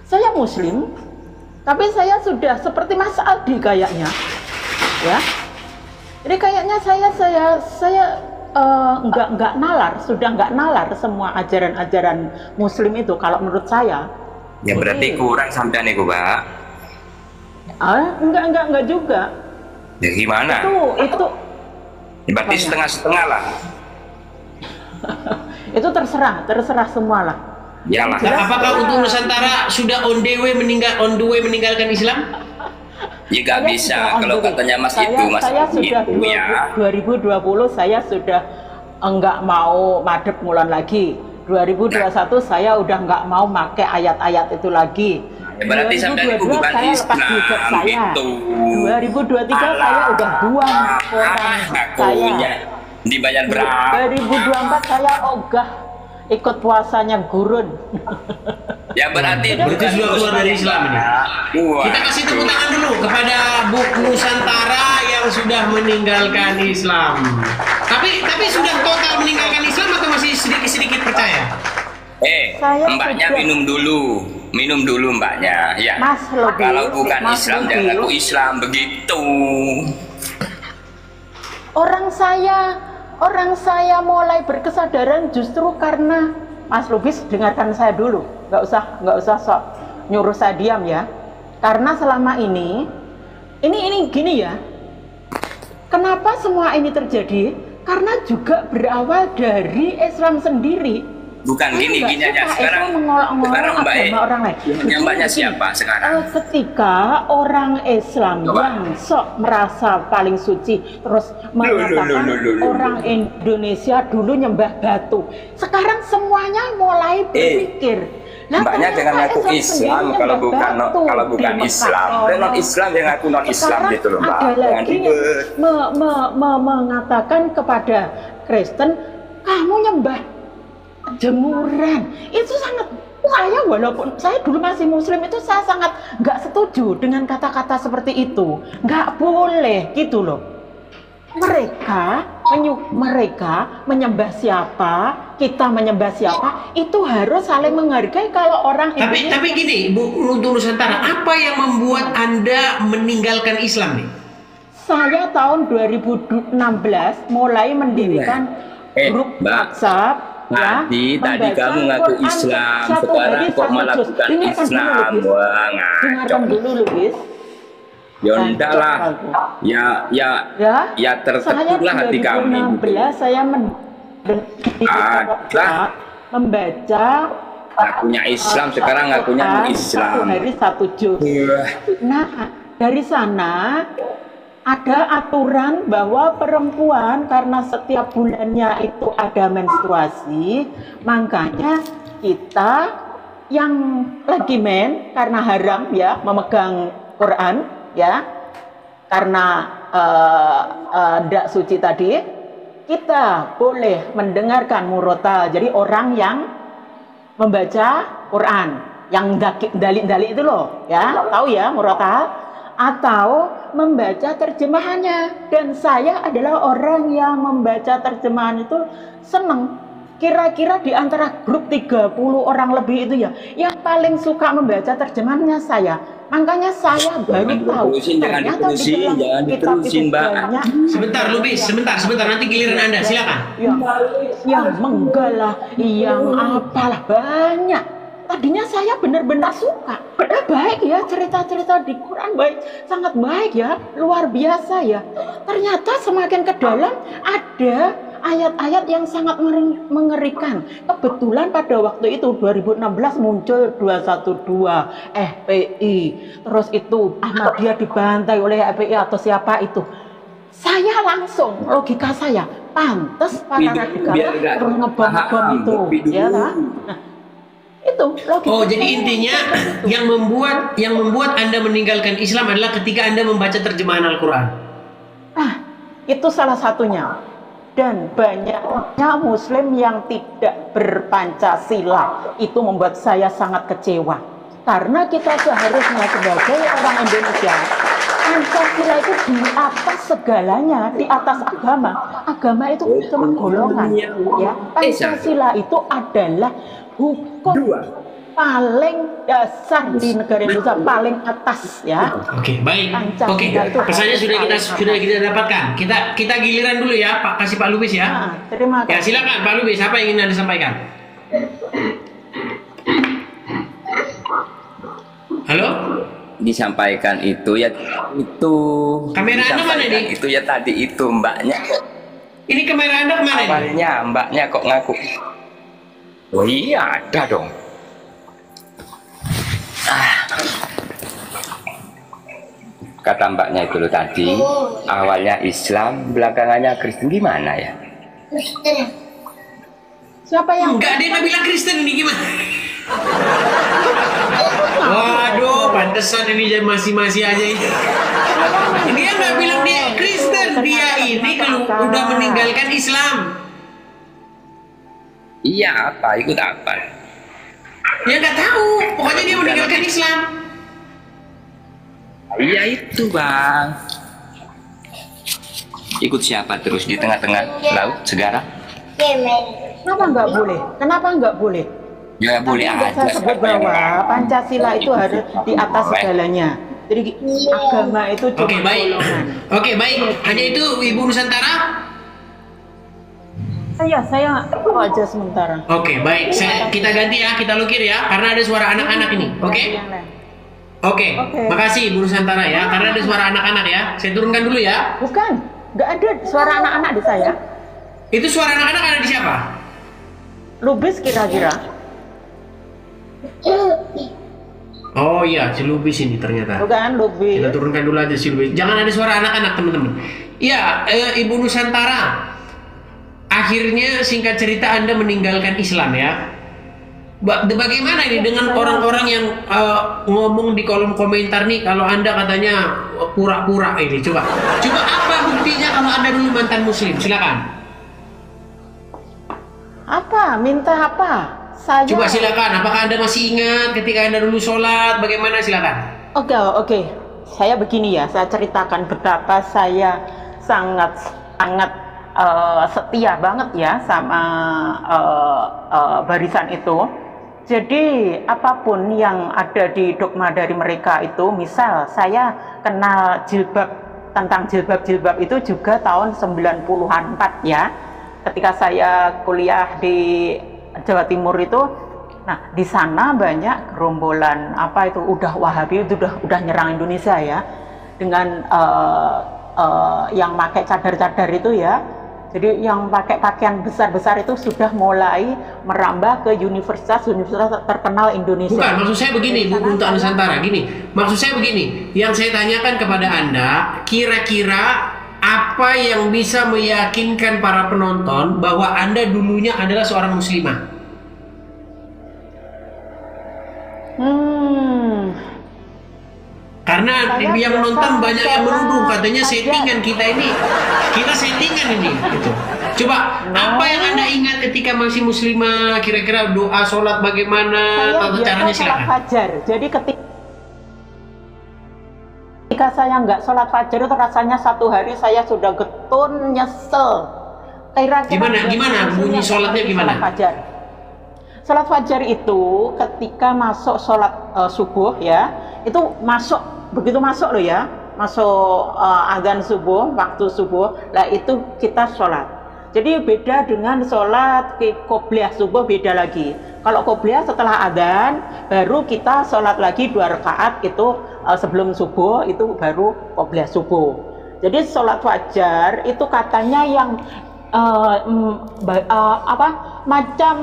Saya Muslim, tapi saya sudah seperti Mas Aldi kayaknya, ya. Jadi kayaknya saya nggak nalar, sudah nggak nalar semua ajaran-ajaran Muslim itu kalau menurut saya.
Ya berarti kurang sampean nih, Pak.
Enggak juga.
Ya gimana?
Itu.
Berarti setengah-setengah lah.
Itu terserah semua lah.
Iyalah.
Nah, apakah untuk Nusantara sudah on the way meninggalkan Islam?
Ya nggak bisa kalau katanya Mas
saya sudah
itu ya.
2020 saya sudah enggak mau madep ngulon lagi. 2021 saya udah enggak mau pakai ayat-ayat itu lagi.
Ya, berarti sampai bukan
saya
Islam
lepas hijab saya.
gitu.
2023 saya udah buang orang saya.
Dibayar berapa?
2024 saya ogah ikut puasanya gurun.
Ya berarti
sudah keluar dari Islam ini. Kita kasih tepuk tangan dulu kepada Bu Nusantara yang sudah meninggalkan Islam. Tapi sudah total meninggalkan Islam atau masih sedikit-sedikit percaya?
Mbaknya minum dulu mbaknya ya.
Mas Lobi,
kalau bukan
Mas
Islam
Lobi,
jangan aku Islam begitu.
Orang saya mulai berkesadaran justru karena Mas Lubis, dengarkan saya dulu, nggak usah sok nyuruh saya diam ya. Karena selama ini gini ya. Kenapa semua ini terjadi? Karena juga berawal dari Islam sendiri.
Bukan gini aja sekarang baik.
Orang lain.
Nyambanya siapa sekarang?
Ketika orang Islam yang sok merasa paling suci terus mengatakan orang Indonesia dulu nyembah batu. Sekarang semuanya mulai berpikir.
Mbaknya jangan ngaku Islam kalau bukan Islam. Non Islam yang ngaku non Islam gitu loh, Mbak.
Ada lagi mengatakan kepada Kristen, kamu nyembah jemuran. Itu sangat, walaupun saya dulu masih Muslim, itu saya sangat nggak setuju dengan kata-kata seperti itu. Nggak boleh gitu loh. Mereka menyembah siapa, kita menyembah siapa, itu harus saling menghargai. Kalau orang
tapi gini Bu Nusantara, apa yang membuat Anda meninggalkan Islam nih?
Saya tahun 2016 mulai mendirikan grup WhatsApp
Tadi
membaca
kamu ngaku
Quran
Islam,
satu
sekarang
hari
kok
satu
malah
juz.
bukan
Dengarkan dulu,
Islam.
Lubis.
Wah, ngaco.
Dengarkan dulu, Lubis.
Ya enggak lah. Ya tertepulah hati kami.
2016 saya membaca
ngakunya Islam, sekarang ngakunya Islam.
Satu hari satu juz. Nah, dari sana ada aturan bahwa perempuan karena setiap bulannya itu ada menstruasi, makanya kita yang lagi men karena haram ya memegang Quran ya, karena ndak suci tadi, kita boleh mendengarkan murotal. Jadi orang yang membaca Quran yang dalil-dalil itu loh ya, tahu ya murotal, atau membaca terjemahannya. Dan saya adalah orang yang membaca terjemahan itu seneng. Kira-kira di antara grup 30 orang lebih itu ya, yang paling suka membaca terjemahannya saya. Makanya saya baru tahu ternyata di dalam kitab itu banyak.
Sebentar Lubis, sebentar, nanti giliran Anda, silakan.
Yang menggalah, yang apalah banyak. Tadinya saya benar-benar suka. Baik ya, cerita-cerita di Quran baik, sangat baik ya, luar biasa ya. Ternyata semakin ke dalam ada ayat-ayat yang sangat mengerikan. Kebetulan pada waktu itu 2016 muncul 212 FPI. Terus itu Ahmadiyah dibantai oleh FPI atau siapa itu. Saya langsung logika saya, pantas para radikal terus ngebom itu, ya kan? Nah, itu logika.
Oh, jadi intinya yang membuat Anda meninggalkan Islam adalah ketika Anda membaca terjemahan Al-Quran.
Nah, itu salah satunya. Dan banyaknya Muslim yang tidak berpancasila, itu membuat saya sangat kecewa. Karena kita seharusnya sebagai orang Indonesia, Pancasila itu di atas segalanya, di atas agama. Agama itu cuma golongan, ya. Pancasila itu adalah hukum paling dasar di negara Indonesia, paling atas ya.
Oke, baik. Oke, pesannya sudah kita dapatkan. Kita giliran dulu ya, Pak, kasih Pak Lubis ya.
Nah, terima kasih.
Ya, silakan Pak Lubis, apa yang ingin Anda sampaikan? Halo?
Disampaikan itu ya itu.
Kamera Anda mana nih?
Itu ya tadi itu mbaknya.
Ini kamera Anda kemana nih?
Awalnya mbaknya kok ngaku. Oh iya, ada dong. Kata mbaknya itu loh tadi, awalnya Islam, belakangannya Kristen, gimana ya?
Kristen.
Siapa yang
enggak, dia nggak bilang Kristen ini gimana? Waduh, pantesan ini masih aja ini. Dia nggak bilang dia Kristen, dia ini kalau udah meninggalkan Islam.
Iya, apa? Ikut apa?
Ya nggak tahu, pokoknya dia meninggalkan Islam.
Iya itu bang. Ikut siapa terus di tengah-tengah laut segara?
Kenapa nggak boleh? Kenapa nggak boleh?
Ya boleh aja.
Saya sebut bahwa Pancasila itu harus di atas segalanya. Jadi agama itu cuma
Oke, baik. Oke, baik. Hanya itu Ibu Nusantara?
Saya aja sementara.
Oke, baik. Kita ganti ya, kita lukir ya, karena ada suara anak-anak ini. Oke? Oke, makasih Ibu Nusantara ya, karena ada suara anak-anak ya. Saya turunkan dulu ya.
Bukan, nggak ada suara anak-anak di saya.
Itu suara anak-anak ada di siapa?
Lubis kira-kira.
Oh iya, si Lubis ini ternyata.
Bukan, Lubis.
Kita turunkan dulu aja si Lubis. Jangan ada suara anak-anak teman-teman. Iya, Ibu Nusantara. Akhirnya singkat cerita Anda meninggalkan Islam ya. Bagaimana ini dengan orang-orang yang ngomong di kolom komentar nih kalau Anda katanya pura-pura ini? Coba apa buktinya kalau Anda dulu mantan Muslim? Silakan.
Apa? Minta apa? Saya.
Coba silakan. Apakah Anda masih ingat ketika Anda dulu sholat? Bagaimana? Silakan.
Oke. Saya begini ya. Saya ceritakan betapa saya sangat setia banget ya sama barisan itu. Jadi apapun yang ada di dogma dari mereka itu, misal saya kenal jilbab, tentang jilbab itu juga tahun 94 ya. ketika saya kuliah di Jawa Timur itu, nah di sana banyak gerombolan apa itu udah Wahabi itu udah nyerang Indonesia ya, dengan yang pakai cadar-cadar itu ya. Jadi yang pakai pakaian besar-besar itu sudah mulai merambah ke universitas terkenal Indonesia.
Bukan, maksud saya begini, Bu untuk Nusantara, gini. Maksud saya begini, yang saya tanyakan kepada Anda, kira-kira apa yang bisa meyakinkan para penonton bahwa Anda dulunya adalah seorang muslimah? Karena yang nonton banyak yang menuduh katanya settingan kita settingan ini gitu. Coba apa yang Anda ingat ketika masih muslimah, kira-kira doa sholat bagaimana atau caranya, silakan.
Fajar. Jadi ketika saya nggak sholat fajar itu rasanya satu hari saya sudah getun, nyesel.
Gimana bunyi sholatnya gimana?
Sholat fajar itu ketika masuk sholat subuh ya, itu begitu masuk loh ya, masuk azan subuh, waktu subuh, lah itu kita sholat. Jadi beda dengan sholat qobliyah subuh, beda lagi. Kalau qobliyah setelah azan, baru kita sholat lagi 2 rakaat itu sebelum subuh, itu baru qobliyah subuh. Jadi sholat fajar itu katanya yang macam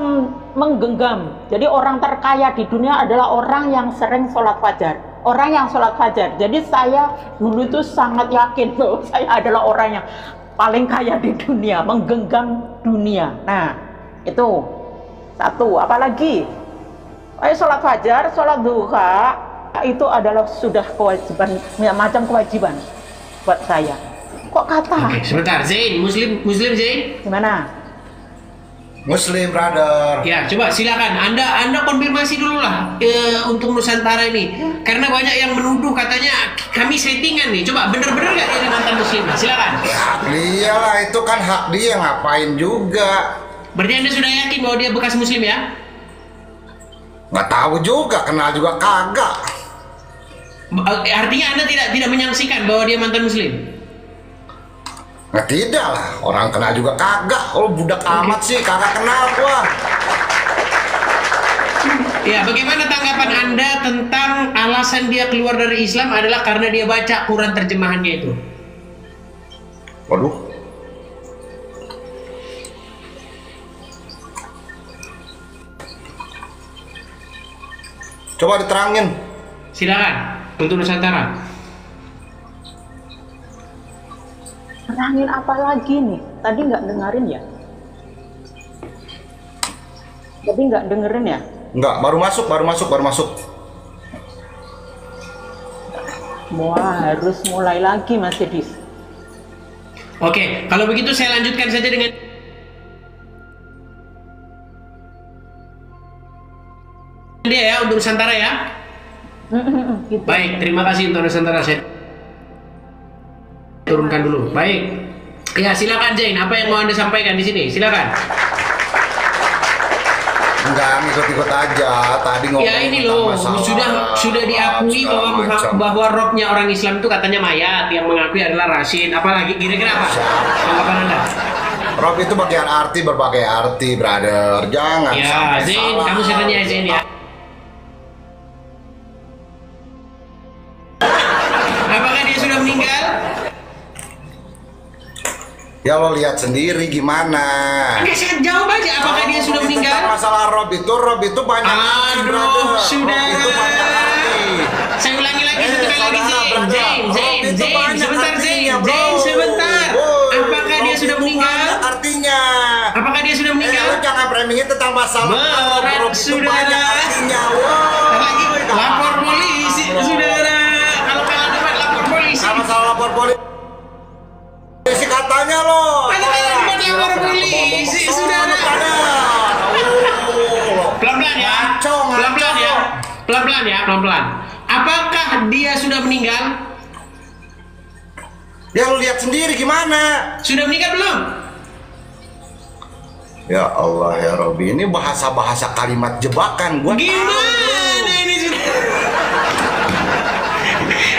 menggenggam. Jadi orang terkaya di dunia adalah orang yang sering sholat fajar. Orang yang sholat fajar. Jadi saya dulu itu sangat yakin loh, saya adalah orang yang paling kaya di dunia, menggenggam dunia. Nah, itu satu. Apalagi, sholat fajar, sholat duha itu adalah sudah kewajiban, macam kewajiban buat saya. Kok kata?
Oke, sebentar, Zain, Muslim Zain?
Gimana?
Muslim, brother.
Ya, coba silakan. Anda konfirmasi dulu lah untuk Nusantara ini. Karena banyak yang menuduh katanya kami settingan nih. Coba bener-bener nggak dia mantan Muslim? Silakan.
Ya, dia lah, itu kan hak dia, ngapain juga.
Berarti Anda sudah yakin bahwa dia bekas Muslim ya?
Nggak tahu juga, kenal juga kagak.
Artinya Anda tidak menyaksikan bahwa dia mantan Muslim?
Nah tidak lah, orang kenal juga kagak. Oh budak amat sih, kagak kenal gua.
Ya, bagaimana tanggapan Anda tentang alasan dia keluar dari Islam adalah karena dia baca Quran terjemahannya itu?
Waduh. Coba diterangin.
Silakan untuk Nusantara.
Terangin apa lagi nih? Tadi nggak dengerin ya? Tadi nggak dengerin ya?
Nggak, baru masuk.
Wah, harus mulai lagi Mas Edis.
Oke, kalau begitu saya lanjutkan saja dengan dia ya, untuk Nusantara ya.
Gitu.
Baik, terima kasih untuk Nusantara. Saya turunkan dulu. Baik. Ya, silakan Zain. Apa yang mau Anda sampaikan di sini? Silakan.
Enggak, ngikut-ikut aja. Tadi ngomong.
Ya ini loh, sudah diakui bahwa robnya orang Islam itu katanya mayat, yang mengakui adalah Rashid. Apalagi kira-kira apa? Tanggapan Anda?
Rob itu bagian arti, berbagai arti, brother. Jangan
ya,
sampai
Zain,
salah.
kamu sebenarnya Zain ya. Apakah dia sudah meninggal?
Ya lo lihat sendiri gimana.
Enggak, saya jawab aja. Apakah dia sudah meninggal?
Masalah Rob itu banyak arti, brother.
Sudah.
Rob itu banyak arti.
Saya ulangi lagi satu kali lagi, Zain, sebentar, Zain, sebentar. Apakah dia sudah meninggal?
Artinya.
Apakah dia sudah meninggal?
Lo jangan framingin tentang masalah Rob itu banyak artinya.
Lagi lapor polisi, saudara. Kalau kalian dapat lapor polisi.
Masalah lapor polisi. Katanya lo.
Lapor polisi, saudara. Pelan-pelan ya. Pelan-pelan. Apakah dia sudah meninggal?
Ya lu lihat sendiri gimana.
Sudah meninggal belum?
Ya Allah ya Robby, ini bahasa-bahasa kalimat jebakan. Gua
gimana ini sudah?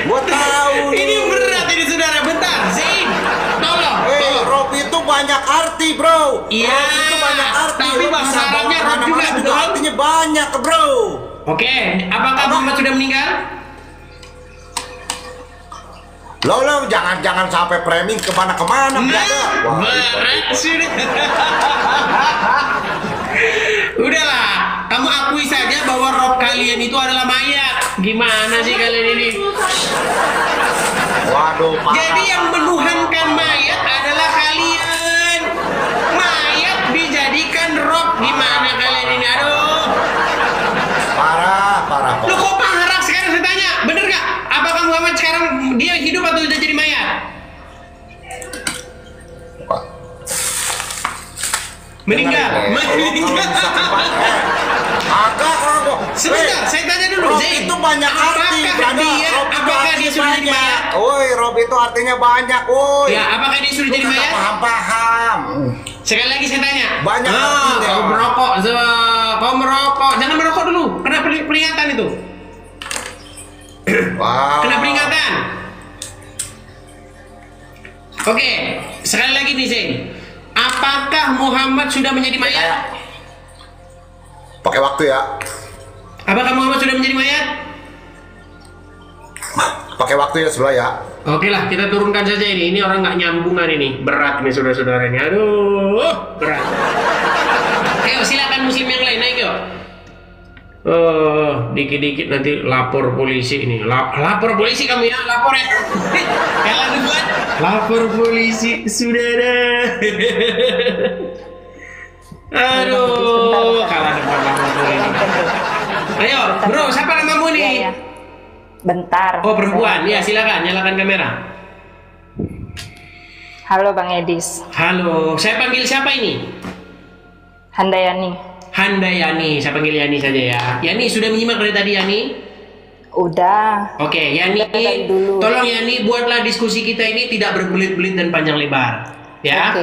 Gua tahu.
Ini berat ini saudara. Bentar, Zain. Tolong.
Robby itu banyak arti, bro.
Iya.
Itu banyak arti.
Tapi
Lo
bahasa
bisa bawa
Arabnya rob juga,
kemana-mana
betul?
artinya banyak, bro.
Oke, apakah Muhammad sudah meninggal?
Lo jangan sampai framing kemana-kemana, brother. Wah,
berat sudah. Udahlah, kamu akui saja bahwa rob kalian itu adalah mayat. Gimana sih kalian ini?
Waduh, parah.
Jadi yang menuhankan mayat adalah kalian. Mayat dijadikan rob. Gimana kalian ini? Aduh.
Parah.
Lu kok parah sekarang saya tanya? Bener gak? Apakah Muhammad sekarang dia hidup atau sudah jadi mayat? Meninggal.
Agak kok.
Sebentar, saya tanya dulu.
Rob itu banyak arti,
Apakah dia sudah jadi mayat?
Woi, Rob itu artinya banyak, woi.
Ya, apakah dia sudah jadi mayat?
Paham.
Sekali lagi saya tanya.
Banyak artinya.
Kau merokok, kau merokok. Jangan merokok dulu. Kena peringatan itu.
Wow.
Kena peringatan. Oke, sekali lagi nih Zain. Apakah Muhammad sudah menjadi mayat?
Pakai waktu ya.
Apakah Muhammad sudah menjadi mayat?
Pakai waktu ya sebelah ya.
Oke lah, kita turunkan saja ini. Ini orang nggak nyambungan ini. Berat nih saudara-saudara ini. Aduh, berat. Ayo silakan muslim yang lain naik yuk. Dikit-dikit nanti lapor polisi ini. Lapor polisi kamu ya, lapor ya. Kalau buat lapor polisi sudah ada. Aduh, kalah depan lapor polisi. Ayo, bro, siapa namamu nih?
Ya. Bentar.
Oh, perempuan. Ya, silakan nyalakan kamera.
Halo Bang Edis.
Halo, saya panggil siapa ini?
Handayani.
Handayani, saya panggil Yani saja ya. Yani sudah menyimak dari tadi Yani?
Udah.
Oke, Yani, tolong Yani buatlah diskusi kita ini tidak berbelit-belit dan panjang lebar, ya.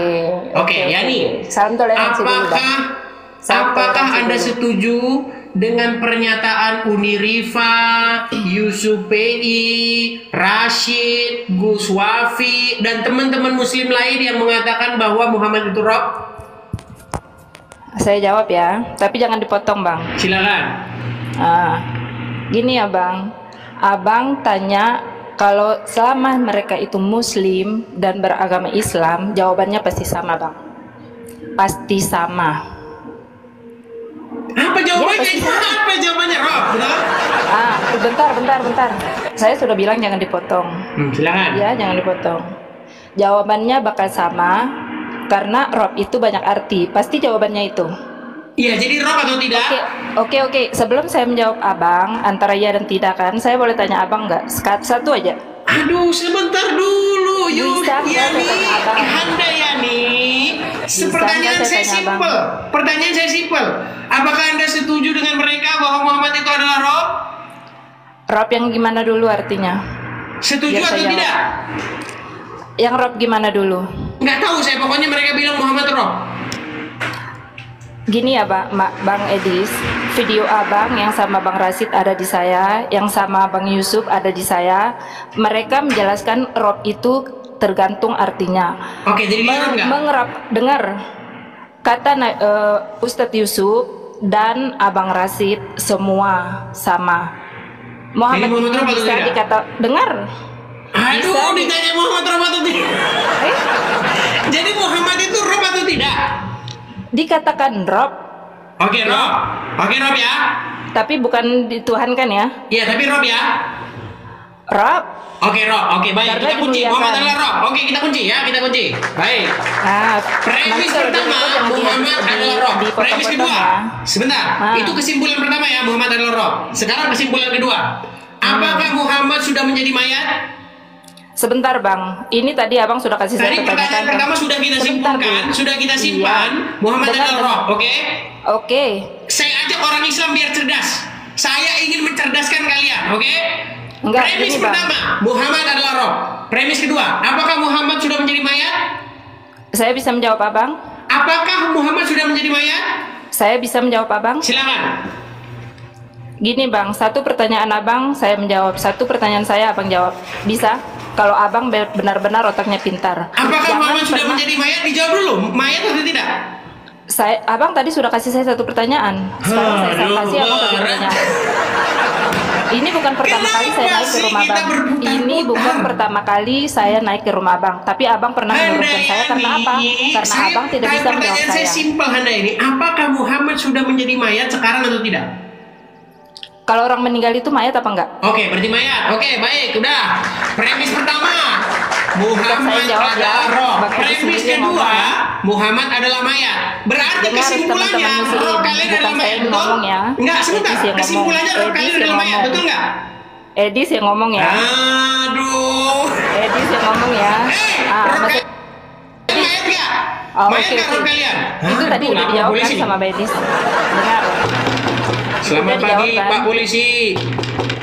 Oke, Yani.
Salam toleransi dulu, Bang.
Apakah Anda setuju dengan pernyataan Uni Rifa, Yusuf PI, Rashid, Gus Wafi, dan teman-teman Muslim lain yang mengatakan bahwa Muhammad itu rob?
Saya jawab ya, tapi jangan dipotong Bang.
Silakan.
Gini ya Bang, Abang tanya kalau selama mereka itu Muslim dan beragama Islam, jawabannya pasti sama Bang. Pasti sama.
Apa jawabannya? Apa jawabannya Rob?
Bentar. Saya sudah bilang jangan dipotong.
Silakan.
Ya, jangan dipotong. Jawabannya bakal sama. Karena rob itu banyak arti, pasti jawabannya itu.
Iya, jadi rob atau tidak?
Oke. Sebelum saya menjawab abang antara ya dan tidak kan, saya boleh tanya abang nggak? Satu aja.
Aduh, sebentar dulu, Yani. Pertanyaan saya simpel. Pertanyaan saya simpel. Apakah Anda setuju dengan mereka bahwa Muhammad itu adalah rob?
Rob yang gimana dulu artinya?
Setuju atau tidak?
Yang rob gimana dulu?
Nggak tahu saya, pokoknya mereka bilang Muhammad rob.
Gini ya Bang Edis, video abang yang sama Bang Rashid ada di saya, yang sama Bang Yusuf ada di saya. Mereka menjelaskan rob itu tergantung artinya.
Oke, jadi
dengar kata Ustadz Yusuf dan Abang Rashid semua sama. Muhammad itu bisa dikata dengar.
Aduh, ditanya Muhammad rob atau tidak? Jadi Muhammad itu rob atau tidak?
Dikatakan rob.
Oke, rob. Oke, rob ya.
Tapi bukan dituhankan ya.
Iya, tapi rob ya.
Rob.
Oke, rob. Oke, baik.
Karena
kita kunci. Muhammad adalah rob. Oke, kita kunci ya. Kita kunci. Baik. Premis pertama, Muhammad adalah rob. Premis kedua. Sebentar. Itu kesimpulan pertama ya, Muhammad adalah rob. Sekarang kesimpulan kedua. Apakah Muhammad sudah menjadi mayat?
Sebentar Bang, ini tadi Abang sudah kasih saya
pertanyaan pertama sudah kita simpulkan, sudah kita simpan. Iya. Muhammad adalah rob, oke? Oke. Saya ajak orang Islam biar cerdas. Saya ingin mencerdaskan kalian, oke? Premis pertama, Muhammad adalah rob. Premis kedua, apakah Muhammad sudah menjadi mayat?
Saya bisa menjawab Abang.
Apakah Muhammad sudah menjadi mayat?
Saya bisa menjawab Abang.
Silakan.
Gini Bang, satu pertanyaan Abang saya menjawab, satu pertanyaan saya Abang jawab. Bisa? kalau abang benar-benar otaknya pintar.
Apakah Muhammad sudah menjadi mayat? Dijawab dulu, mayat atau tidak?
Abang tadi sudah kasih saya satu pertanyaan. Sekarang saya kasih abang satu pertanyaan. Ini bukan pertama kali saya naik ke rumah abang. Ini bukan pertama kali saya naik ke rumah abang. Tapi abang pernah menurunkan saya karena apa? Karena abang tidak bisa menjawab saya.
Saya simpel Handa ini. Apakah Muhammad sudah menjadi mayat sekarang atau tidak?
Kalau orang meninggal itu mayat apa enggak?
Oke, berarti mayat. Oke, baik, udah. Premis pertama, Muhammad adalah roh. Premis kedua, Muhammad adalah mayat. Berarti kesimpulannya roh kalian adalah mayat, betul? Enggak, sebentar. Kesimpulannya roh kalian adalah mayat, betul enggak?
Edis yang ngomong ya.
Aduh.
Edis yang ngomong ya.
Roh kalian mayat enggak? Mayat enggak roh kalian?
Itu tadi udah dijawab kan sama Edis. Dengar.
Selamat pagi Pak Polisi.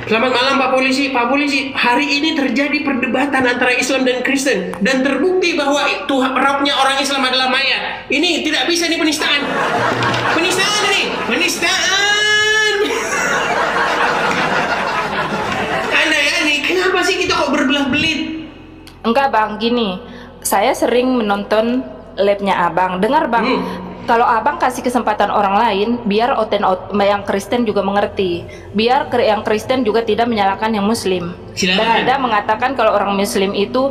Selamat malam Pak Polisi. Pak Polisi, hari ini terjadi perdebatan antara Islam dan Kristen dan terbukti bahwa itu rohnya orang Islam adalah mayat. Ini tidak bisa, ini penistaan. Penistaan ini, penistaan. Anda ya nih, kenapa sih kita kok berbelah-belit?
Enggak bang, gini, saya sering menonton labnya abang. Dengar bang. Kalau abang kasih kesempatan orang lain, biar yang Kristen juga mengerti, biar yang Kristen juga tidak menyalahkan yang Muslim.
Silakan.
Dan tidak mengatakan kalau orang Muslim itu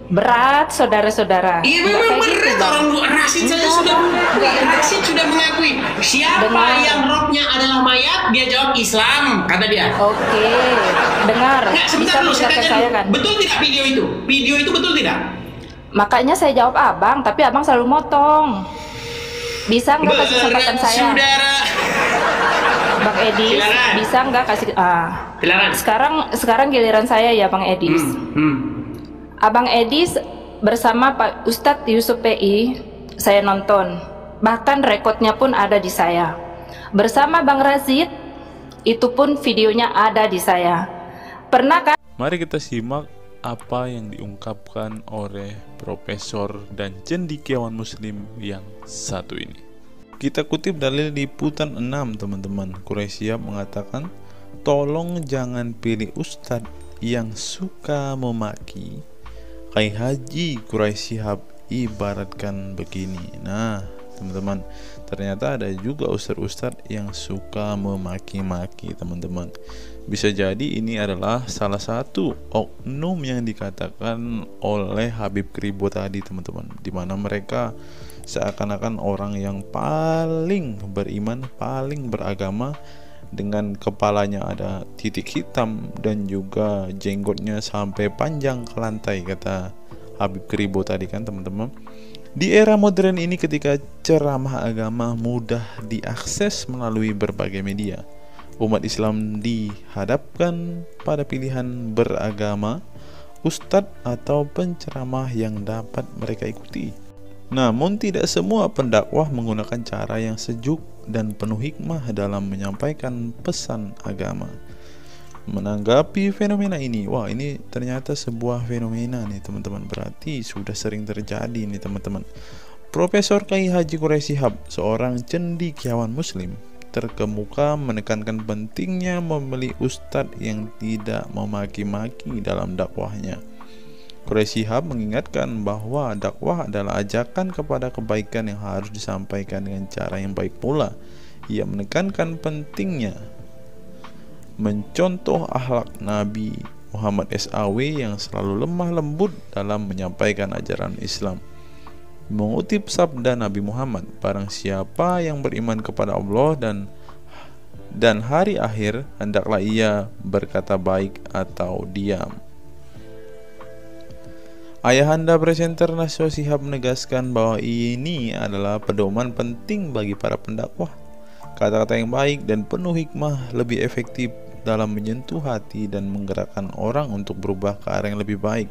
berat, saudara-saudara.
Iya memang berat, orang Rasid saja sudah mengakui. Rasid sudah mengakui. Siapa yang rohnya adalah mayat, dia jawab Islam, kata dia.
Oke, dengar.
Nggak, sebentar dulu, saya tanya
kan?
Betul tidak video itu? Video itu betul tidak?
Makanya saya jawab abang, tapi abang selalu motong. Bisa nggak kasih kesempatan saya?
Saudara.
Bang Edis, bisa nggak kasih?
Silakan.
Sekarang giliran saya ya Bang Edis. Abang Edis bersama Pak Ustadz Yusuf PI, saya nonton. Bahkan rekodnya pun ada di saya. Bersama Bang Razid, itu pun videonya ada di saya. Pernah kan?
Mari kita simak apa yang diungkapkan oleh profesor dan cendekiawan muslim yang satu ini. Kita kutip dalil liputan 6 teman-teman. Quraisy Shihab mengatakan, tolong jangan pilih ustadz yang suka memaki. Kiai Haji Quraisy Shihab ibaratkan begini. Nah teman-teman, ternyata ada juga ustadz-ustadz yang suka memaki-maki teman-teman. Bisa jadi ini adalah salah satu oknum yang dikatakan oleh Habib Kribo tadi teman-teman, di mana mereka seakan-akan orang yang paling beriman, paling beragama, dengan kepalanya ada titik hitam dan juga jenggotnya sampai panjang ke lantai, kata Habib Kribo tadi kan teman-teman. Di era modern ini ketika ceramah agama mudah diakses melalui berbagai media, umat Islam dihadapkan pada pilihan beragama, ustadz atau penceramah yang dapat mereka ikuti. Namun tidak semua pendakwah menggunakan cara yang sejuk dan penuh hikmah dalam menyampaikan pesan agama. Menanggapi fenomena ini, wah ini ternyata sebuah fenomena nih teman-teman, berarti sudah sering terjadi nih teman-teman. Profesor Kiai Haji Quraisy Shihab, seorang cendekiawan muslim, terkemuka menekankan pentingnya memilih ustadz yang tidak memaki-maki dalam dakwahnya. Quraisy Shihab mengingatkan bahwa dakwah adalah ajakan kepada kebaikan yang harus disampaikan dengan cara yang baik pula. Ia menekankan pentingnya mencontoh akhlak Nabi Muhammad SAW yang selalu lemah lembut dalam menyampaikan ajaran Islam. Mengutip sabda Nabi Muhammad, barang siapa yang beriman kepada Allah dan hari akhir, hendaklah ia berkata baik atau diam. Ayahanda presenter Naswa Shihab menegaskan bahwa ini adalah pedoman penting bagi para pendakwah. Kata-kata yang baik dan penuh hikmah lebih efektif dalam menyentuh hati dan menggerakkan orang untuk berubah ke arah yang lebih baik.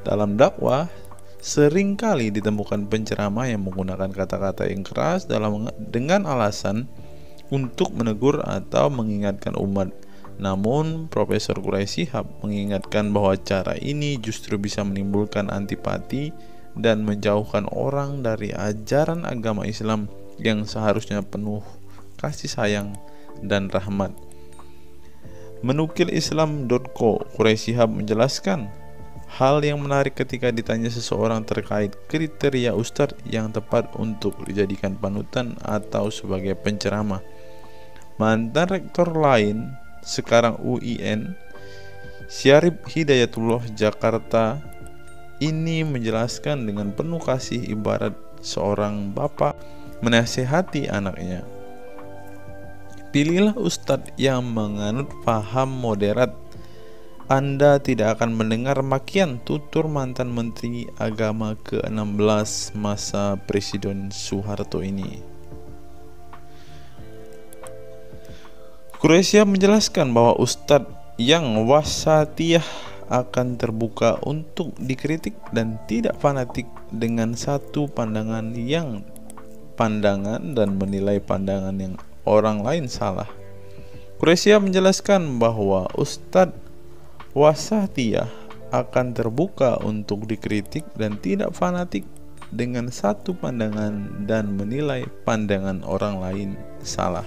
Dalam dakwah, seringkali ditemukan penceramah yang menggunakan kata-kata yang keras dengan alasan untuk menegur atau mengingatkan umat. Namun, Profesor Quraisy Shihab mengingatkan bahwa cara ini justru bisa menimbulkan antipati dan menjauhkan orang dari ajaran agama Islam yang seharusnya penuh kasih sayang dan rahmat. Menukil Islam.co, Quraisy Shihab menjelaskan, Hal yang menarik ketika ditanya seseorang terkait kriteria ustadz yang tepat untuk dijadikan panutan atau sebagai penceramah. Mantan rektor lain, sekarang UIN, Syarif Hidayatullah Jakarta, ini menjelaskan dengan penuh kasih ibarat seorang bapak menasihati anaknya. Pilihlah ustadz yang menganut paham moderat. Anda tidak akan mendengar makian, tutur mantan Menteri Agama ke-16 masa Presiden Soeharto ini. Quraisyah menjelaskan bahwa ustadz yang wasatiyah akan terbuka untuk dikritik dan tidak fanatik dengan satu pandangan dan menilai pandangan yang orang lain salah. Quraisyah menjelaskan bahwa ustadz wasatiyah akan terbuka untuk dikritik dan tidak fanatik dengan satu pandangan dan menilai pandangan orang lain salah.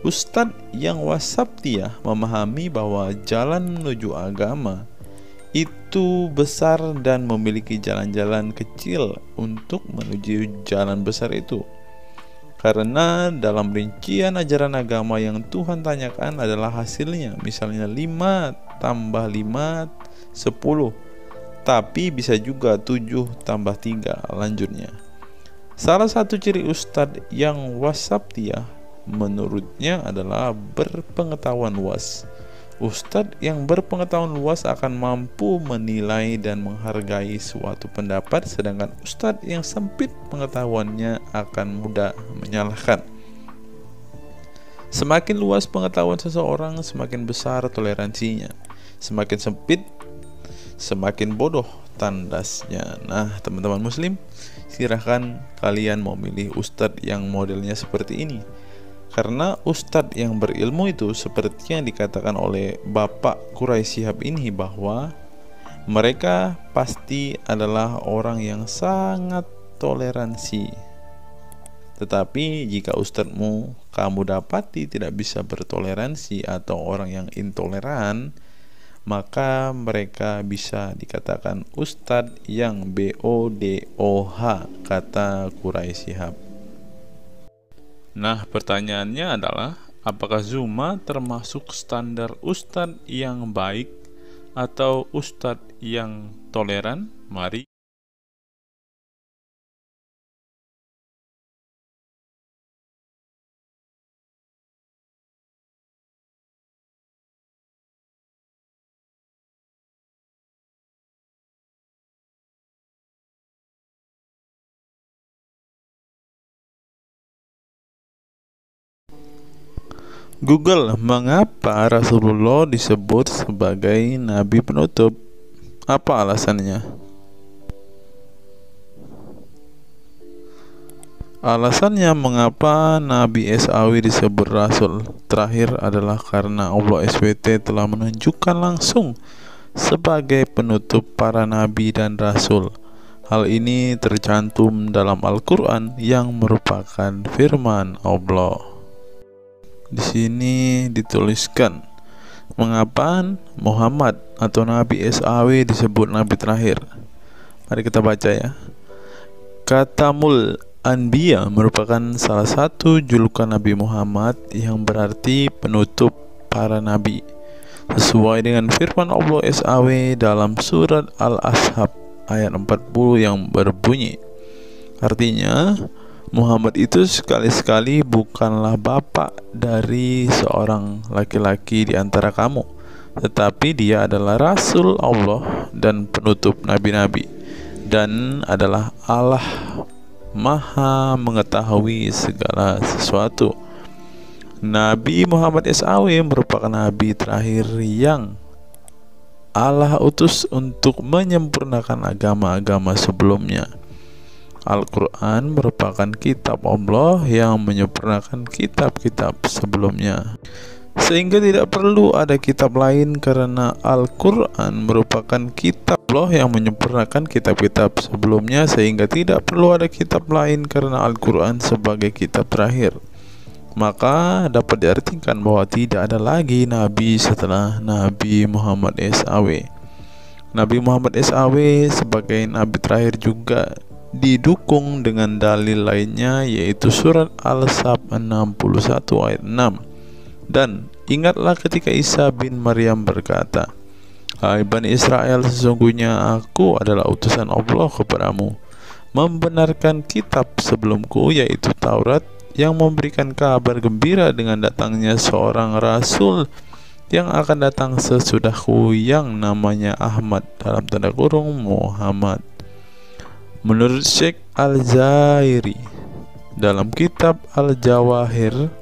Ustadz yang wasatiyah memahami bahwa jalan menuju agama itu besar dan memiliki jalan-jalan kecil untuk menuju jalan besar itu. Karena dalam rincian ajaran agama yang Tuhan tanyakan adalah hasilnya, misalnya 5 tambah 5 10, tapi bisa juga 7 tambah 3 lanjutnya. Salah satu ciri ustadz yang wasatiyah menurutnya adalah berpengetahuan luas. Ustadz yang berpengetahuan luas akan mampu menilai dan menghargai suatu pendapat, sedangkan ustadz yang sempit pengetahuannya akan mudah menyalahkan. Semakin luas pengetahuan seseorang, semakin besar toleransinya. Semakin sempit, semakin bodoh tandasnya. Nah, teman-teman muslim, silahkan kalian mau milih ustadz yang modelnya seperti ini. Karena ustadz yang berilmu itu seperti yang dikatakan oleh Bapak Quraisy Shihab ini, bahwa mereka pasti adalah orang yang sangat toleransi. Tetapi jika ustadzmu kamu dapati tidak bisa bertoleransi atau orang yang intoleran, maka mereka bisa dikatakan ustadz yang BODOH, kata Quraisy Shihab. Nah, pertanyaannya adalah, apakah Zuma termasuk standar ustadz yang baik atau ustadz yang toleran? Mari Google, mengapa Rasulullah disebut sebagai nabi penutup? Apa alasannya? Alasannya mengapa Nabi SAW disebut Rasul terakhir adalah karena Allah SWT telah menunjukkan langsung sebagai penutup para nabi dan rasul. Hal ini tercantum dalam Al-Quran yang merupakan firman Allah. Di sini dituliskan, mengapa Muhammad atau Nabi SAW disebut Nabi terakhir? Mari kita baca ya. Katamul Anbiya merupakan salah satu julukan Nabi Muhammad yang berarti penutup para nabi, sesuai dengan firman Allah SAW dalam surat Al-Ashab ayat 40 yang berbunyi, artinya Muhammad itu sekali-sekali bukanlah bapak dari seorang laki-laki di antara kamu, tetapi dia adalah Rasul Allah dan penutup nabi-nabi, dan adalah Allah Maha mengetahui segala sesuatu. Nabi Muhammad SAW merupakan nabi terakhir yang Allah utus untuk menyempurnakan agama-agama sebelumnya. Al-Quran merupakan kitab Allah yang menyempurnakan kitab-kitab sebelumnya, sehingga tidak perlu ada kitab lain karena Al-Quran merupakan kitab Allah yang menyempurnakan kitab-kitab sebelumnya, sehingga tidak perlu ada kitab lain karena Al-Quran sebagai kitab terakhir. Maka dapat diartikan bahwa tidak ada lagi nabi setelah Nabi Muhammad SAW. Nabi Muhammad SAW sebagai nabi terakhir juga didukung dengan dalil lainnya, yaitu surat Al-Sab 61 ayat 6. Dan ingatlah ketika Isa bin Maryam berkata, "Hai Bani Israel, sesungguhnya aku adalah utusan Allah kepadamu, membenarkan kitab sebelumku, yaitu Taurat, yang memberikan kabar gembira dengan datangnya seorang rasul yang akan datang sesudahku, yang namanya Ahmad dalam tanda kurung Muhammad." Menurut Syekh Al-Zairi dalam kitab Al-Jawahir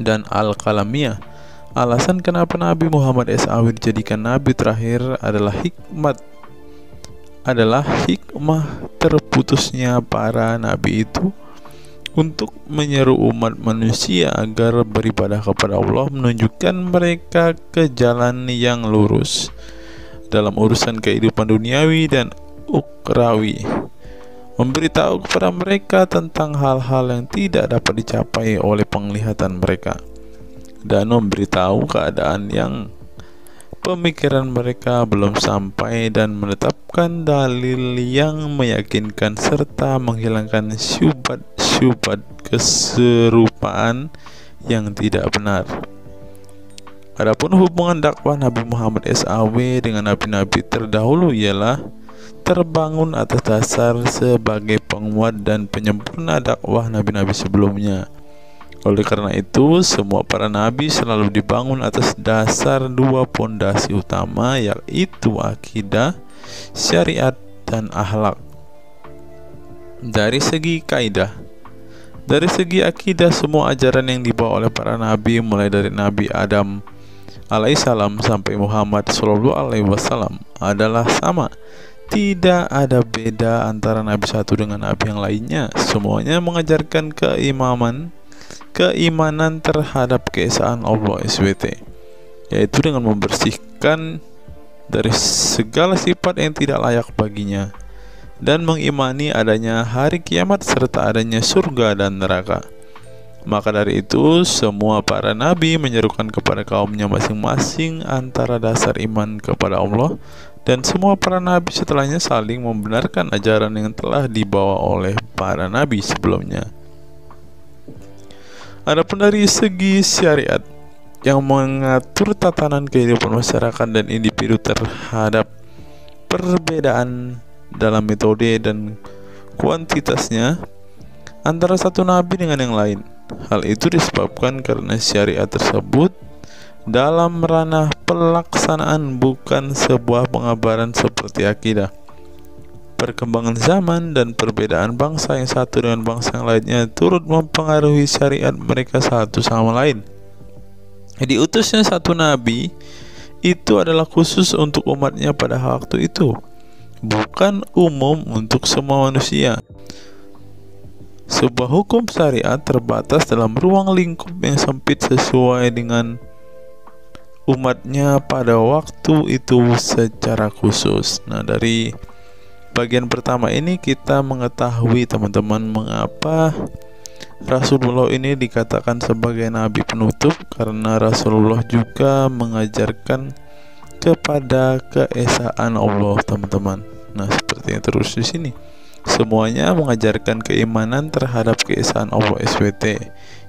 dan Al-Qalamiyah, alasan kenapa Nabi Muhammad SAW dijadikan nabi terakhir adalah hikmah terputusnya para nabi itu untuk menyeru umat manusia agar beribadah kepada Allah, menunjukkan mereka ke jalan yang lurus dalam urusan kehidupan duniawi dan ukrawi, memberitahu kepada mereka tentang hal-hal yang tidak dapat dicapai oleh penglihatan mereka, dan memberitahu keadaan yang pemikiran mereka belum sampai, dan menetapkan dalil yang meyakinkan serta menghilangkan syubhat keserupaan yang tidak benar. Adapun hubungan dakwah Nabi Muhammad SAW dengan nabi-nabi terdahulu ialah terbangun atas dasar sebagai penguat dan penyempurna dakwah nabi-nabi sebelumnya. Oleh karena itu, semua para nabi selalu dibangun atas dasar dua pondasi utama, yaitu akidah, syariat, dan akhlak. Dari segi kaidah, dari segi akidah, semua ajaran yang dibawa oleh para nabi, mulai dari Nabi Adam alaihissalam sampai Muhammad SAW, adalah sama. Tidak ada beda antara nabi satu dengan nabi yang lainnya. Semuanya mengajarkan keimanan terhadap keesaan Allah SWT, yaitu dengan membersihkan dari segala sifat yang tidak layak baginya, dan mengimani adanya hari kiamat serta adanya surga dan neraka. Maka dari itu, semua para nabi menyerukan kepada kaumnya masing-masing antara dasar iman kepada Allah, dan semua para nabi setelahnya saling membenarkan ajaran yang telah dibawa oleh para nabi sebelumnya. Adapun dari segi syariat yang mengatur tatanan kehidupan masyarakat dan individu terhadap perbedaan dalam metode dan kuantitasnya antara satu nabi dengan yang lain. Hal itu disebabkan karena syariat tersebut dalam ranah pelaksanaan, bukan sebuah pengabaran seperti akidah. Perkembangan zaman dan perbedaan bangsa yang satu dengan bangsa yang lainnya turut mempengaruhi syariat mereka satu sama lain. Diutusnya satu nabi itu adalah khusus untuk umatnya pada waktu itu, bukan umum untuk semua manusia. Sebuah hukum syariat terbatas dalam ruang lingkup yang sempit sesuai dengan umatnya pada waktu itu secara khusus. Nah, dari bagian pertama ini kita mengetahui teman-teman mengapa Rasulullah ini dikatakan sebagai nabi penutup, karena Rasulullah juga mengajarkan kepada keesaan Allah, teman-teman. Nah, seperti yang terus di sini, semuanya mengajarkan keimanan terhadap keesaan Allah SWT,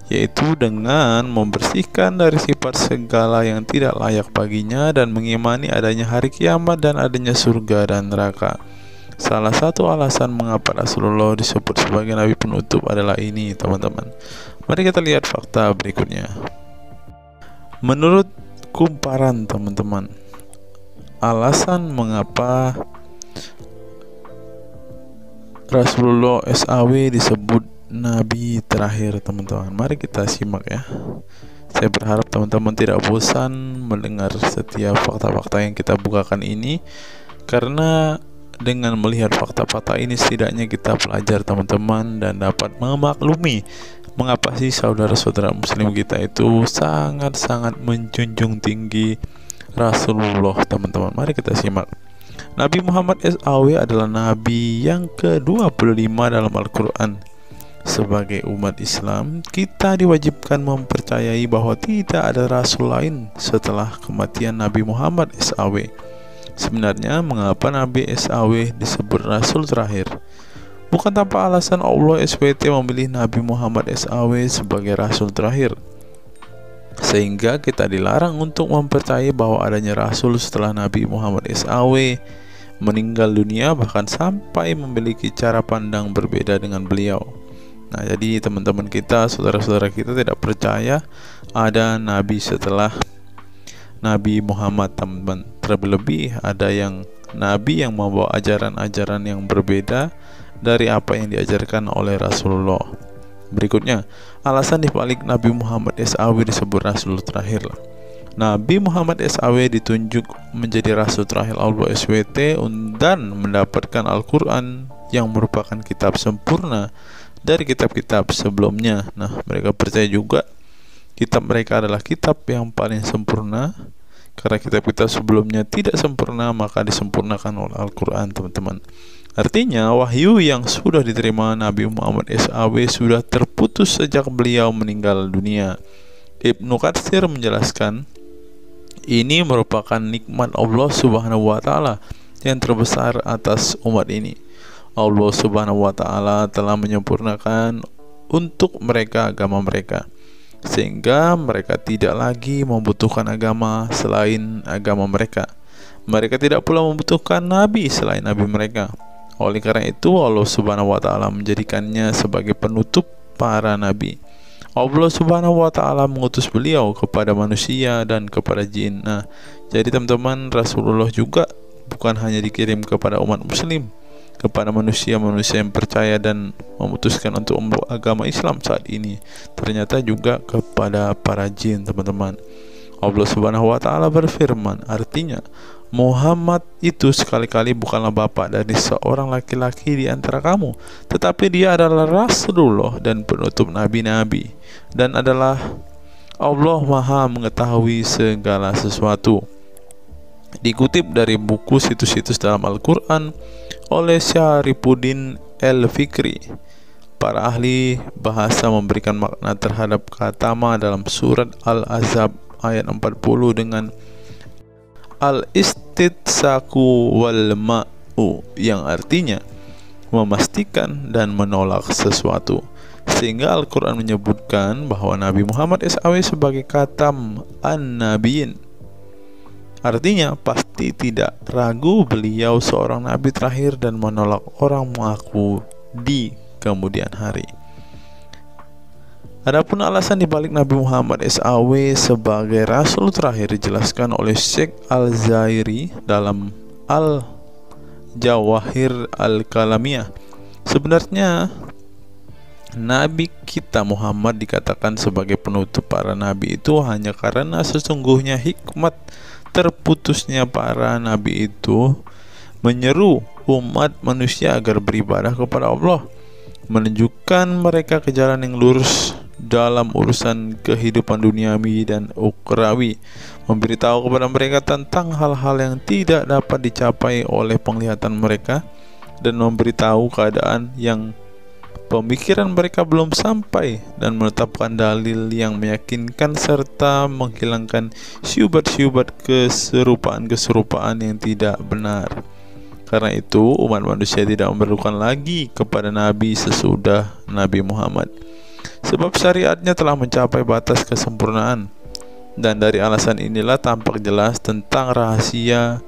yaitu dengan membersihkan dari sifat segala yang tidak layak baginya, dan mengimani adanya hari kiamat dan adanya surga dan neraka. Salah satu alasan mengapa Rasulullah disebut sebagai nabi penutup adalah ini, teman-teman. Mari kita lihat fakta berikutnya. Menurut kumparan, teman-teman, alasan mengapa Rasulullah SAW disebut nabi terakhir, teman-teman, mari kita simak ya. Saya berharap teman-teman tidak bosan mendengar setiap fakta-fakta yang kita bukakan ini, karena dengan melihat fakta-fakta ini setidaknya kita belajar, teman-teman, dan dapat memaklumi mengapa sih saudara-saudara muslim kita itu sangat-sangat menjunjung tinggi Rasulullah, teman-teman. Mari kita simak. Nabi Muhammad SAW adalah nabi yang ke-25 dalam Al-Quran. Sebagai umat Islam, kita diwajibkan mempercayai bahwa tidak ada rasul lain setelah kematian Nabi Muhammad SAW. Sebenarnya mengapa Nabi SAW disebut Rasul terakhir? Bukan tanpa alasan Allah SWT memilih Nabi Muhammad SAW sebagai Rasul terakhir, sehingga kita dilarang untuk mempercayai bahwa adanya Rasul setelah Nabi Muhammad SAW meninggal dunia, bahkan sampai memiliki cara pandang berbeda dengan beliau. Nah, jadi teman-teman kita, saudara-saudara kita tidak percaya ada Nabi setelah Nabi Muhammad, teman-teman. Terlebih ada yang Nabi yang membawa ajaran-ajaran yang berbeda dari apa yang diajarkan oleh Rasulullah. Berikutnya, alasan dibalik Nabi Muhammad SAW disebut Rasul terakhir. Nabi Muhammad SAW ditunjuk menjadi Rasul terakhir Allah SWT dan mendapatkan Al-Quran yang merupakan kitab sempurna dari kitab-kitab sebelumnya. Nah, mereka percaya juga kitab mereka adalah kitab yang paling sempurna. Karena kitab-kitab sebelumnya tidak sempurna, maka disempurnakan oleh Al-Quran, teman-teman. Artinya, wahyu yang sudah diterima Nabi Muhammad SAW sudah terputus sejak beliau meninggal dunia. Ibnu Katsir menjelaskan, ini merupakan nikmat Allah Subhanahu wa Ta'ala yang terbesar atas umat ini. Allah Subhanahu wa Ta'ala telah menyempurnakan untuk mereka agama mereka, sehingga mereka tidak lagi membutuhkan agama selain agama mereka. Mereka tidak pula membutuhkan nabi selain nabi mereka. Oleh karena itu, Allah Subhanahu wa Ta'ala menjadikannya sebagai penutup para nabi. Allah Subhanahu wa Ta'ala mengutus beliau kepada manusia dan kepada jin. Nah, jadi teman-teman, Rasulullah juga bukan hanya dikirim kepada umat muslim, kepada manusia-manusia yang percaya dan memutuskan untuk memeluk agama Islam saat ini, ternyata juga kepada para jin, teman-teman. Allah Subhanahu wa Ta'ala berfirman, artinya Muhammad itu sekali-kali bukanlah bapak dari seorang laki-laki di antara kamu, tetapi dia adalah Rasulullah dan penutup nabi-nabi, dan adalah Allah Maha mengetahui segala sesuatu. Dikutip dari buku situs-situs dalam Al-Quran oleh Syarifuddin El-Fikri, para ahli bahasa memberikan makna terhadap kata ma dalam surat Al-Ahzab ayat 40 dengan al-istitsaku wal ma'u, yang artinya memastikan dan menolak sesuatu. Sehingga Al-Quran menyebutkan bahwa Nabi Muhammad SAW sebagai khatam an-nabiyin, artinya pasti tidak ragu beliau seorang nabi terakhir dan menolak orang mengaku di kemudian hari. Adapun alasan dibalik Nabi Muhammad SAW sebagai Rasul terakhir dijelaskan oleh Syekh Al-Zairi dalam Al-Jawahir Al-Kalamiyah. Sebenarnya Nabi kita Muhammad dikatakan sebagai penutup para nabi itu hanya karena sesungguhnya hikmat terputusnya para nabi itu menyeru umat manusia agar beribadah kepada Allah, menunjukkan mereka ke jalan yang lurus dalam urusan kehidupan duniawi dan ukhrawi, memberitahu kepada mereka tentang hal-hal yang tidak dapat dicapai oleh penglihatan mereka, dan memberitahu keadaan yang pemikiran mereka belum sampai, dan menetapkan dalil yang meyakinkan serta menghilangkan syubhat-syubhat keserupaan-keserupaan yang tidak benar. Karena itu umat manusia tidak memerlukan lagi kepada nabi sesudah Nabi Muhammad, sebab syariatnya telah mencapai batas kesempurnaan. Dan dari alasan inilah tampak jelas tentang rahasia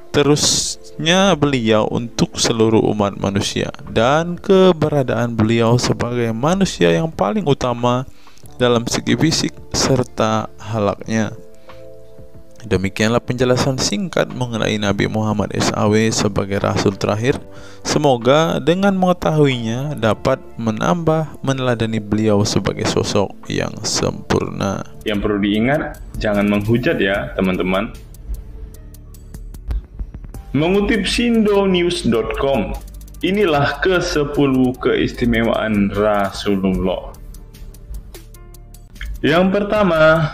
terusnya beliau untuk seluruh umat manusia, dan keberadaan beliau sebagai manusia yang paling utama dalam segi fisik serta halaknya. Demikianlah penjelasan singkat mengenai Nabi Muhammad SAW sebagai Rasul terakhir. Semoga dengan mengetahuinya dapat menambah meneladani beliau sebagai sosok yang sempurna. Yang perlu diingat, jangan menghujat ya teman-teman. Mengutip sindonews.com, inilah ke-10 keistimewaan Rasulullah. Yang pertama,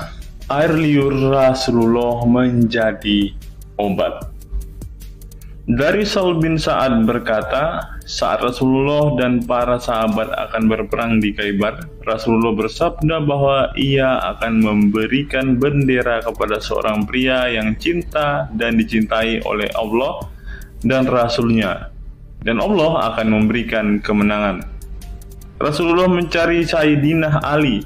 air liur Rasulullah menjadi obat. Dari Sahl bin Sa'ad berkata, saat Rasulullah dan para sahabat akan berperang di Khaibar, Rasulullah bersabda bahwa ia akan memberikan bendera kepada seorang pria yang cinta dan dicintai oleh Allah dan Rasul-Nya, dan Allah akan memberikan kemenangan. Rasulullah mencari Sayyidina Ali,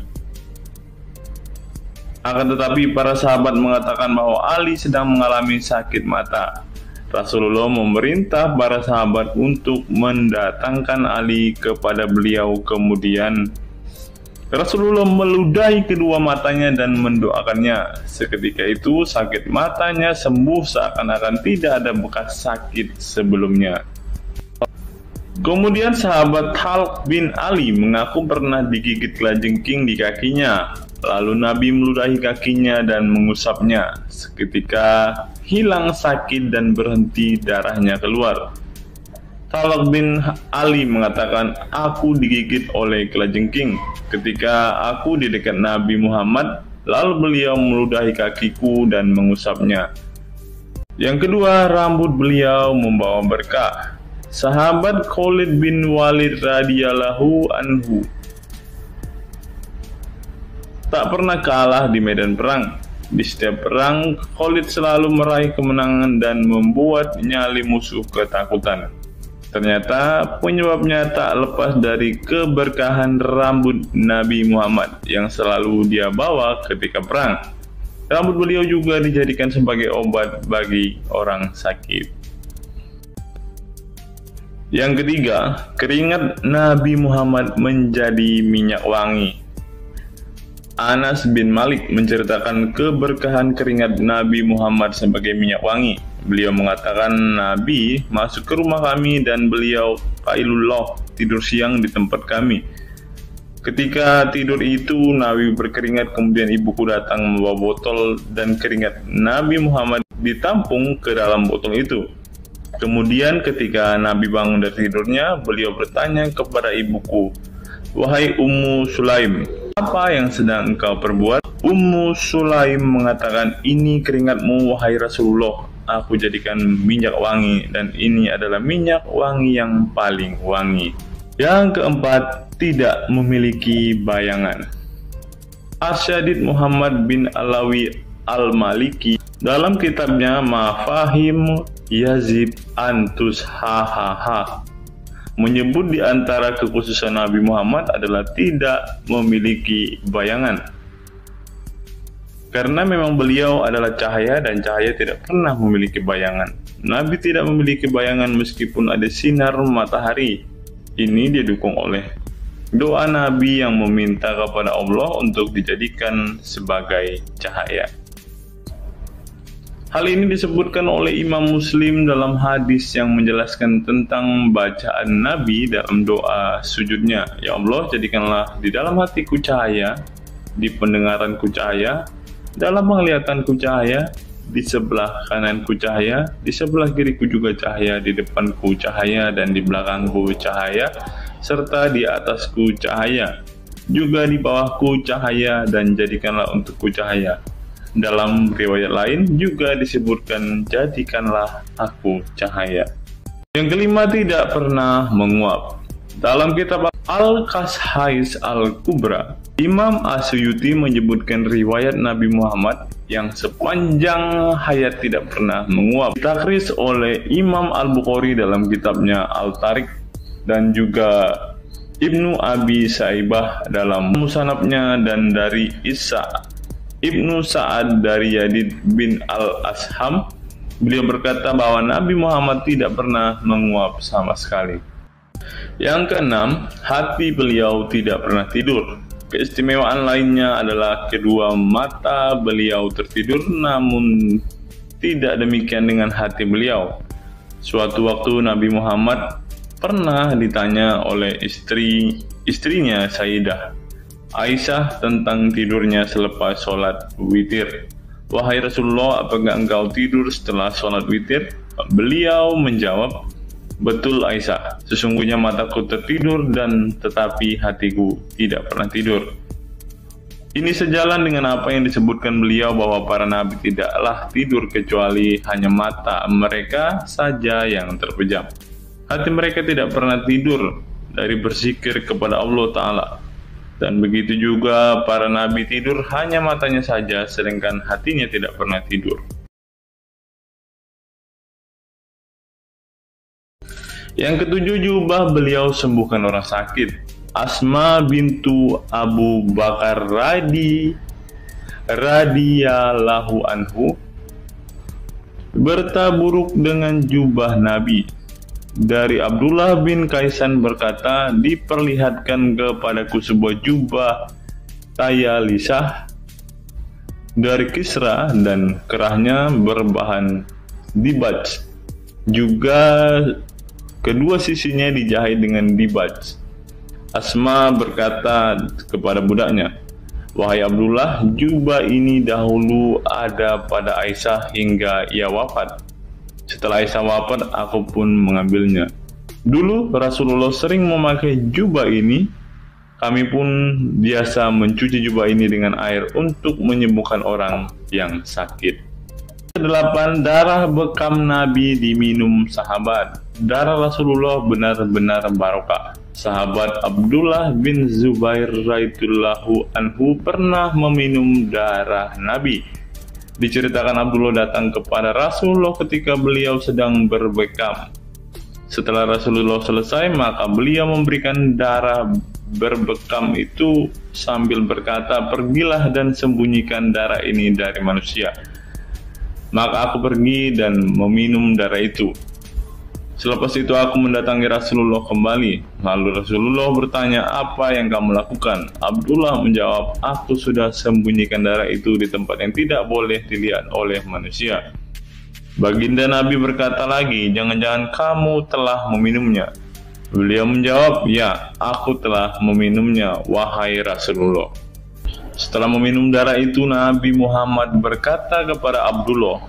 akan tetapi para sahabat mengatakan bahwa Ali sedang mengalami sakit mata. Rasulullah memerintah para sahabat untuk mendatangkan Ali kepada beliau. Kemudian Rasulullah meludahi kedua matanya dan mendoakannya. Seketika itu sakit matanya sembuh seakan-akan tidak ada bekas sakit sebelumnya. Kemudian sahabat Khalid bin Ali mengaku pernah digigit kalajengking di kakinya. Lalu Nabi meludahi kakinya dan mengusapnya. Seketika hilang sakit dan berhenti darahnya keluar. Khalid bin Ali mengatakan, aku digigit oleh kalajengking ketika aku di dekat Nabi Muhammad, lalu beliau meludahi kakiku dan mengusapnya. Yang kedua, rambut beliau membawa berkah. Sahabat Khalid bin Walid radhiyallahu anhu tak pernah kalah di medan perang. Di setiap perang, Khalid selalu meraih kemenangan dan membuat nyali musuh ketakutan. Ternyata penyebabnya tak lepas dari keberkahan rambut Nabi Muhammad yang selalu dia bawa ketika perang. Rambut beliau juga dijadikan sebagai obat bagi orang sakit. Yang ketiga, keringat Nabi Muhammad menjadi minyak wangi. Anas bin Malik menceritakan keberkahan keringat Nabi Muhammad sebagai minyak wangi. Beliau mengatakan, Nabi masuk ke rumah kami dan beliau qailullah, tidur siang di tempat kami. Ketika tidur itu Nabi berkeringat, kemudian ibuku datang membawa botol dan keringat Nabi Muhammad ditampung ke dalam botol itu. Kemudian ketika Nabi bangun dari tidurnya, beliau bertanya kepada ibuku, wahai Ummu Sulaim, apa yang sedang engkau perbuat? Ummu Sulaim mengatakan, ini keringatmu wahai Rasulullah, aku jadikan minyak wangi dan ini adalah minyak wangi yang paling wangi. Yang keempat, tidak memiliki bayangan. Asyadid Muhammad bin Alawi Al-Maliki dalam kitabnya Mafahim Yazid Antus Hahaha menyebut di antara kekhususan Nabi Muhammad adalah tidak memiliki bayangan. Karena memang beliau adalah cahaya dan cahaya tidak pernah memiliki bayangan. Nabi tidak memiliki bayangan meskipun ada sinar matahari. Ini didukung oleh doa Nabi yang meminta kepada Allah untuk dijadikan sebagai cahaya. Hal ini disebutkan oleh Imam Muslim dalam hadis yang menjelaskan tentang bacaan Nabi dalam doa sujudnya. Ya Allah, jadikanlah di dalam hatiku cahaya, di pendengaranku cahaya, dalam penglihatanku cahaya, di sebelah kananku cahaya, di sebelah kiriku juga cahaya, di depanku cahaya, dan di belakangku cahaya, serta di atasku cahaya, juga di bawahku cahaya, dan jadikanlah untukku cahaya. Dalam riwayat lain juga disebutkan, jadikanlah aku cahaya. Yang kelima, tidak pernah menguap. Dalam kitab Al-Qashais Al-Kubra, Imam Asyuyuti menyebutkan riwayat Nabi Muhammad yang sepanjang hayat tidak pernah menguap. Ditakris oleh Imam Al-Bukhari dalam kitabnya Al-Tariq dan juga Ibnu Abi Saibah dalam Musannafnya, dan dari Isa Ibnu Sa'ad dari Yazid bin Al-Asham, beliau berkata bahwa Nabi Muhammad tidak pernah menguap sama sekali. Yang keenam, hati beliau tidak pernah tidur. Keistimewaan lainnya adalah kedua mata beliau tertidur, namun tidak demikian dengan hati beliau. Suatu waktu Nabi Muhammad pernah ditanya oleh istrinya Sayyidah Aisyah tentang tidurnya selepas sholat witir. Wahai Rasulullah, apakah engkau tidur setelah sholat witir? Beliau menjawab, betul Aisyah, sesungguhnya mataku tertidur dan tetapi hatiku tidak pernah tidur. Ini sejalan dengan apa yang disebutkan beliau bahwa para nabi tidaklah tidur kecuali hanya mata mereka saja yang terpejam. Hati mereka tidak pernah tidur dari berzikir kepada Allah Ta'ala. Dan begitu juga para nabi tidur hanya matanya saja, sedangkan hatinya tidak pernah tidur. Yang ketujuh, jubah beliau sembuhkan orang sakit. Asma bintu Abu Bakar radhiyallahu anhu bertaburuk dengan jubah Nabi. Dari Abdullah bin Kaisan berkata, diperlihatkan kepadaku sebuah jubah tayalisah dari Kisra dan kerahnya berbahan dibaj. Juga kedua sisinya dijahit dengan dibaj. Asma berkata kepada budaknya, "Wahai Abdullah, jubah ini dahulu ada pada Aisyah hingga ia wafat. Setelah Aisyah wafat, aku pun mengambilnya. Dulu Rasulullah sering memakai jubah ini. Kami pun biasa mencuci jubah ini dengan air untuk menyembuhkan orang yang sakit." 8. Darah bekam Nabi diminum sahabat. Darah Rasulullah benar-benar barokah. Sahabat Abdullah bin Zubair radhiyallahu anhu pernah meminum darah Nabi. Diceritakan Abdullah datang kepada Rasulullah ketika beliau sedang berbekam. Setelah Rasulullah selesai, maka beliau memberikan darah berbekam itu sambil berkata, "Pergilah dan sembunyikan darah ini dari manusia." Maka aku pergi dan meminum darah itu. Selepas itu aku mendatangi Rasulullah kembali. Lalu Rasulullah bertanya, "Apa yang kamu lakukan?" Abdullah menjawab, "Aku sudah sembunyikan darah itu di tempat yang tidak boleh dilihat oleh manusia." Baginda Nabi berkata lagi, "Jangan-jangan kamu telah meminumnya?" Beliau menjawab, "Ya, aku telah meminumnya, wahai Rasulullah." Setelah meminum darah itu, Nabi Muhammad berkata kepada Abdullah,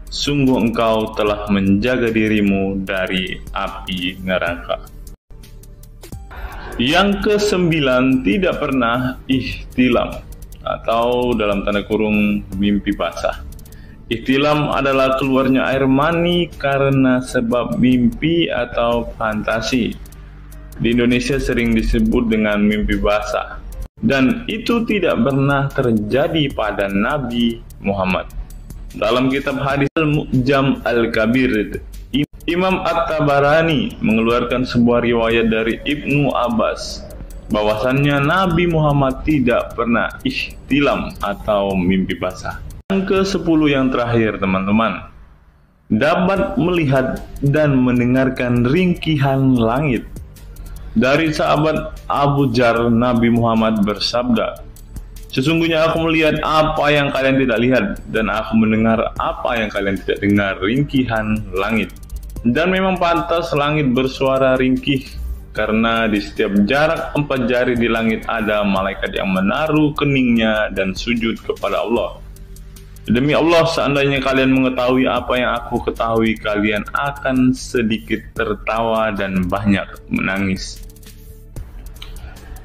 "Sungguh engkau telah menjaga dirimu dari api neraka." Yang ke-9, tidak pernah ihtilam atau dalam tanda kurung mimpi basah. Ihtilam adalah keluarnya air mani karena sebab mimpi atau fantasi. Di Indonesia sering disebut dengan mimpi basah. Dan itu tidak pernah terjadi pada Nabi Muhammad. Dalam kitab hadis Al-Mu'jam Al-Kabir, Imam At-Tabarani mengeluarkan sebuah riwayat dari Ibnu Abbas bahwasannya Nabi Muhammad tidak pernah ihtilam atau mimpi basah. Yang ke-10 yang terakhir, teman-teman, dapat melihat dan mendengarkan ringkihan langit. Dari sahabat Abu Jar, Nabi Muhammad bersabda, "Sesungguhnya aku melihat apa yang kalian tidak lihat, dan aku mendengar apa yang kalian tidak dengar, ringkihan langit. Dan memang pantas langit bersuara ringkih, karena di setiap jarak 4 jari di langit ada malaikat yang menaruh keningnya dan sujud kepada Allah. Demi Allah, seandainya kalian mengetahui apa yang aku ketahui, kalian akan sedikit tertawa dan banyak menangis."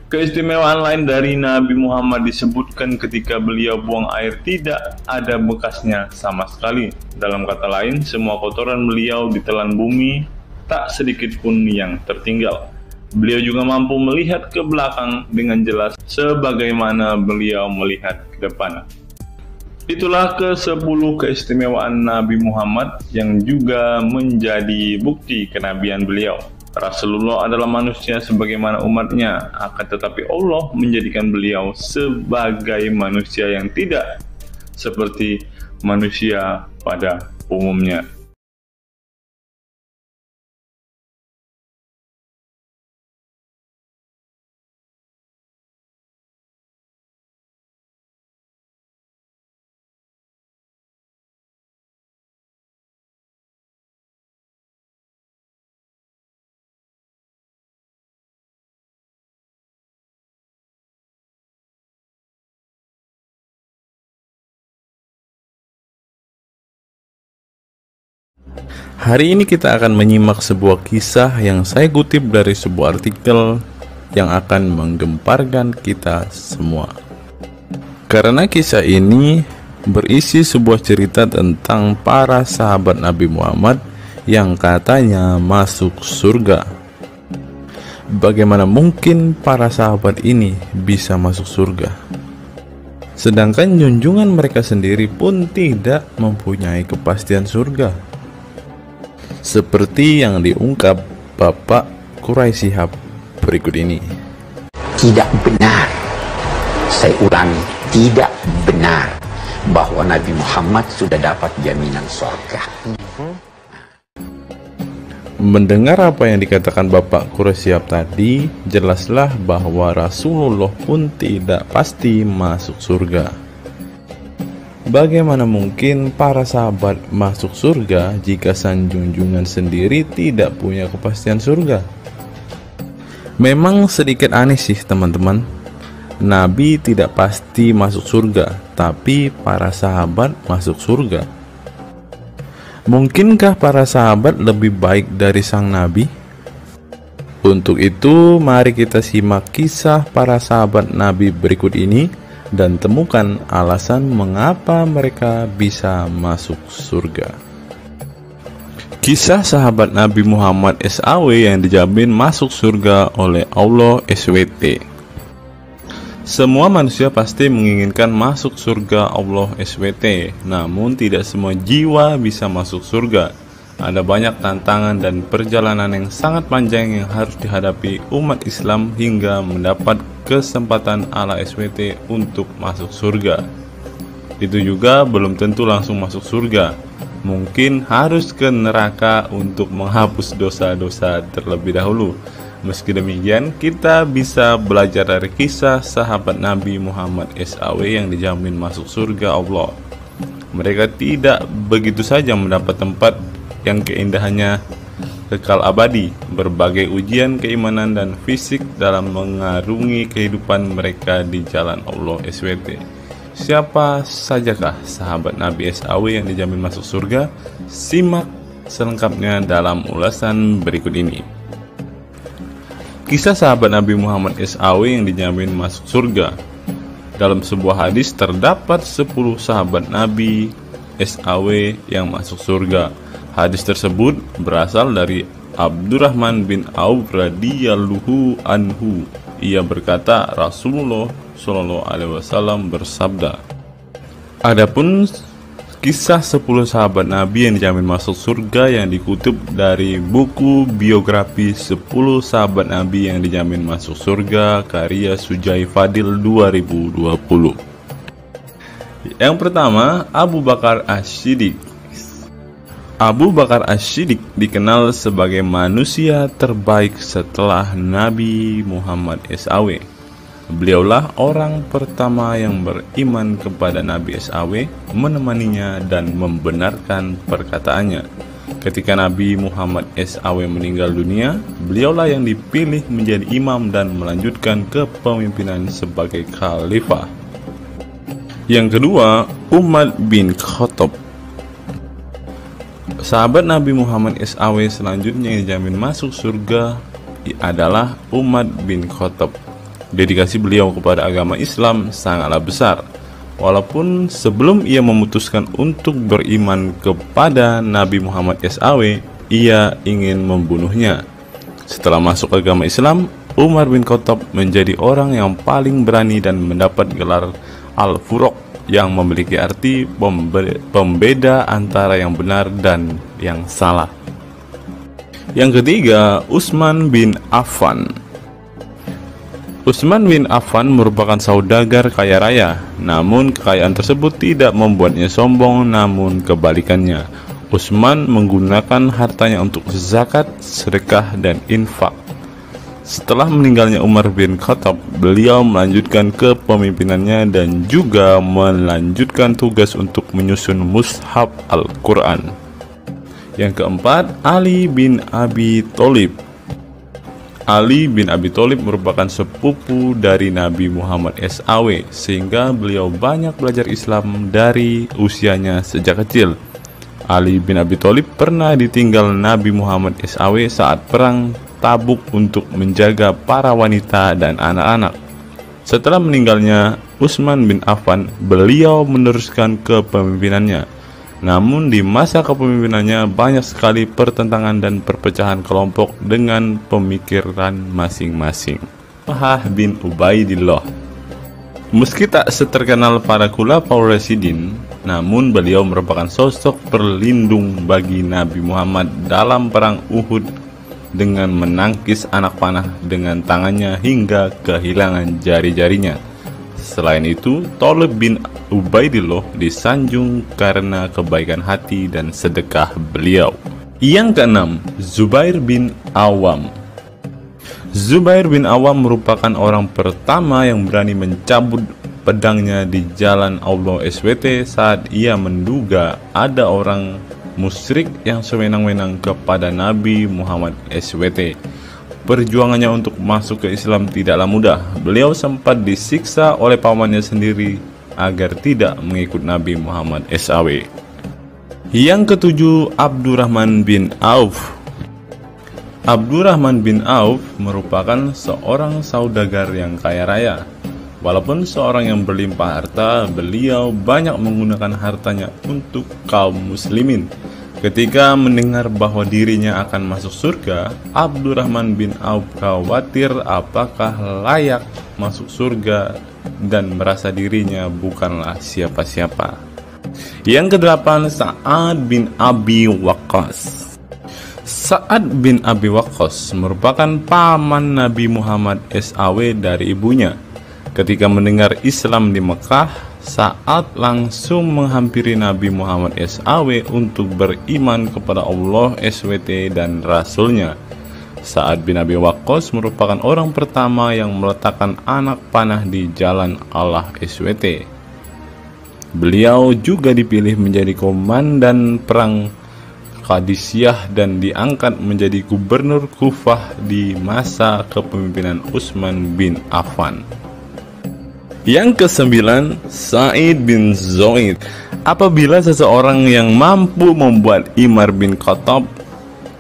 Keistimewaan lain dari Nabi Muhammad disebutkan ketika beliau buang air tidak ada bekasnya sama sekali. Dalam kata lain, semua kotoran beliau ditelan bumi, tak sedikit pun yang tertinggal. Beliau juga mampu melihat ke belakang dengan jelas sebagaimana beliau melihat ke depan. Itulah ke-10 keistimewaan Nabi Muhammad yang juga menjadi bukti kenabian beliau. Rasulullah adalah manusia sebagaimana umatnya, akan tetapi Allah menjadikan beliau sebagai manusia yang tidak seperti manusia pada umumnya. Hari ini kita akan menyimak sebuah kisah yang saya kutip dari sebuah artikel yang akan menggemparkan kita semua. Karena kisah ini berisi sebuah cerita tentang para sahabat Nabi Muhammad yang katanya masuk surga. Bagaimana mungkin para sahabat ini bisa masuk surga? Sedangkan junjungan mereka sendiri pun tidak mempunyai kepastian surga. Seperti yang diungkap Bapak Quraisy Shihab berikut ini.
Tidak benar, saya ulangi, tidak benar bahwa Nabi Muhammad sudah dapat jaminan surga.
Mendengar apa yang dikatakan Bapak Quraisy Shihab tadi, jelaslah bahwa Rasulullah pun tidak pasti masuk surga. Bagaimana mungkin para sahabat masuk surga jika sang junjungan sendiri tidak punya kepastian surga? Memang sedikit aneh sih teman-teman. Nabi tidak pasti masuk surga, tapi para sahabat masuk surga. Mungkinkah para sahabat lebih baik dari sang Nabi? Untuk itu, mari kita simak kisah para sahabat Nabi berikut ini dan temukan alasan mengapa mereka bisa masuk surga. Kisah sahabat Nabi Muhammad SAW yang dijamin masuk surga oleh Allah SWT. Semua manusia pasti menginginkan masuk surga Allah SWT, namun tidak semua jiwa bisa masuk surga. Ada banyak tantangan dan perjalanan yang sangat panjang yang harus dihadapi umat Islam hingga mendapat kesempatan Allah SWT untuk masuk surga. Itu juga belum tentu langsung masuk surga. Mungkin harus ke neraka untuk menghapus dosa-dosa terlebih dahulu. Meski demikian, kita bisa belajar dari kisah sahabat Nabi Muhammad SAW yang dijamin masuk surga Allah. Mereka tidak begitu saja mendapat tempat yang keindahannya kekal abadi. Berbagai ujian keimanan dan fisik dalam mengarungi kehidupan mereka di jalan Allah SWT. Siapa sajakah sahabat Nabi SAW yang dijamin masuk surga? Simak selengkapnya dalam ulasan berikut ini. Kisah sahabat Nabi Muhammad SAW yang dijamin masuk surga. Dalam sebuah hadis terdapat 10 sahabat Nabi SAW yang masuk surga. Hadis tersebut berasal dari Abdurrahman bin Auf radhiyallahu anhu. Ia berkata, Rasulullah SAW bersabda. Adapun kisah 10 sahabat Nabi yang dijamin masuk surga yang dikutip dari buku biografi 10 sahabat Nabi yang dijamin masuk surga karya Sujai Fadil 2020. Yang pertama, Abu Bakar As-Siddiq. Abu Bakar As-Siddiq dikenal sebagai manusia terbaik setelah Nabi Muhammad SAW. Beliaulah orang pertama yang beriman kepada Nabi SAW, menemaninya dan membenarkan perkataannya. Ketika Nabi Muhammad SAW meninggal dunia, beliaulah yang dipilih menjadi imam dan melanjutkan kepemimpinan sebagai khalifah. Yang kedua, Umar bin Khattab. Sahabat Nabi Muhammad SAW selanjutnya yang dijamin masuk surga adalah Umar bin Khattab. Dedikasi beliau kepada agama Islam sangatlah besar. Walaupun sebelum ia memutuskan untuk beriman kepada Nabi Muhammad SAW, ia ingin membunuhnya. Setelah masuk agama Islam, Umar bin Khattab menjadi orang yang paling berani dan mendapat gelar Al-Furuq yang memiliki arti pembeda antara yang benar dan yang salah. Yang ketiga, Utsman bin Affan. Utsman bin Affan merupakan saudagar kaya raya, namun kekayaan tersebut tidak membuatnya sombong, namun kebalikannya. Utsman menggunakan hartanya untuk zakat, sedekah, dan infak. Setelah meninggalnya Umar bin Khattab, beliau melanjutkan kepemimpinannya dan juga melanjutkan tugas untuk menyusun mushaf Al-Quran. Yang keempat, Ali bin Abi Thalib. Ali bin Abi Thalib merupakan sepupu dari Nabi Muhammad SAW, sehingga beliau banyak belajar Islam dari usianya sejak kecil. Ali bin Abi Thalib pernah ditinggal Nabi Muhammad SAW saat perang Tabuk untuk menjaga para wanita dan anak-anak. Setelah meninggalnya Utsman bin Affan, beliau meneruskan kepemimpinannya. Namun di masa kepemimpinannya banyak sekali pertentangan dan perpecahan kelompok dengan pemikiran masing-masing. Talhah bin Ubaidillah, meski tak seterkenal para khulafaur rasyidin, namun beliau merupakan sosok perlindung bagi Nabi Muhammad dalam perang Uhud dengan menangkis anak panah dengan tangannya hingga kehilangan jari-jarinya. Selain itu, Thalib bin Ubaidillah disanjung karena kebaikan hati dan sedekah beliau. Yang keenam, Zubair bin Awam. Zubair bin Awam merupakan orang pertama yang berani mencabut pedangnya di jalan Allah SWT saat ia menduga ada orang musyrik yang sewenang-wenang kepada Nabi Muhammad SWT. Perjuangannya untuk masuk ke Islam tidaklah mudah. Beliau sempat disiksa oleh pamannya sendiri agar tidak mengikut Nabi Muhammad SAW. Yang ketujuh, Abdurrahman bin Auf. Abdurrahman bin Auf merupakan seorang saudagar yang kaya raya. Walaupun seorang yang berlimpah harta, beliau banyak menggunakan hartanya untuk kaum muslimin. Ketika mendengar bahwa dirinya akan masuk surga, Abdurrahman bin Auf khawatir apakah layak masuk surga dan merasa dirinya bukanlah siapa-siapa. Yang kedelapan, Sa'ad bin Abi Waqqas. Sa'ad bin Abi Waqqas merupakan paman Nabi Muhammad SAW dari ibunya. Ketika mendengar Islam di Mekah, Sa'ad langsung menghampiri Nabi Muhammad SAW untuk beriman kepada Allah SWT dan Rasulnya. Sa'ad bin Abi Waqqas merupakan orang pertama yang meletakkan anak panah di jalan Allah SWT. Beliau juga dipilih menjadi komandan perang Qadisiyah dan diangkat menjadi gubernur Kufah di masa kepemimpinan Utsman bin Affan. Yang kesembilan, Sa'id bin Zaid. Apabila seseorang yang mampu membuat Umar bin Khattab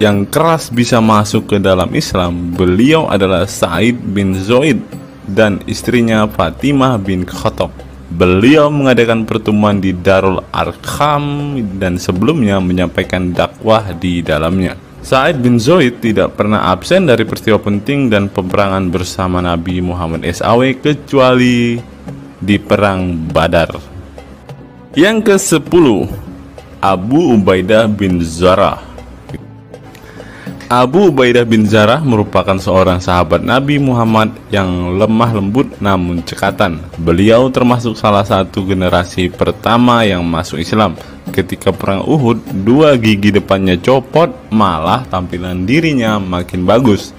yang keras bisa masuk ke dalam Islam, beliau adalah Sa'id bin Zaid dan istrinya Fatimah bin Khattab. Beliau mengadakan pertemuan di Darul Arqam dan sebelumnya menyampaikan dakwah di dalamnya. Sa'id bin Zaid tidak pernah absen dari peristiwa penting dan peperangan bersama Nabi Muhammad SAW kecuali di perang Badar. Yang ke-10, Abu Ubaidah bin Zarah. Abu Ubaidah bin Zarah merupakan seorang sahabat Nabi Muhammad yang lemah lembut namun cekatan. Beliau termasuk salah satu generasi pertama yang masuk Islam. Ketika perang Uhud, dua gigi depannya copot, malah tampilan dirinya makin bagus.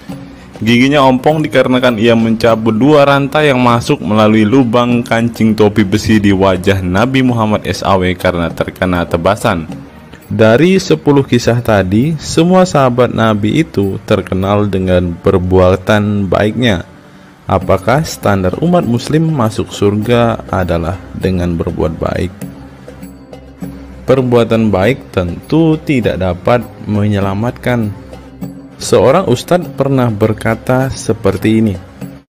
Giginya ompong dikarenakan ia mencabut dua rantai yang masuk melalui lubang kancing topi besi di wajah Nabi Muhammad SAW karena terkena tebasan. Dari 10 kisah tadi, semua sahabat Nabi itu terkenal dengan perbuatan baiknya. Apakah standar umat muslim masuk surga adalah dengan berbuat baik? Perbuatan baik tentu tidak dapat menyelamatkan. Seorang ustadz pernah berkata seperti ini.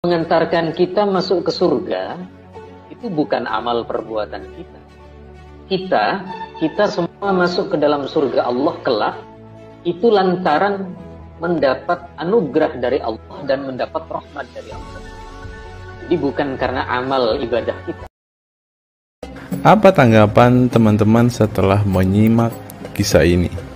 Mengantarkan kita masuk ke surga itu bukan amal perbuatan kita. Kita semua masuk ke dalam surga Allah kelak itu lantaran mendapat anugerah dari Allah dan mendapat rahmat dari Allah. Jadi bukan karena amal ibadah kita.
Apa tanggapan teman-teman setelah menyimak kisah ini?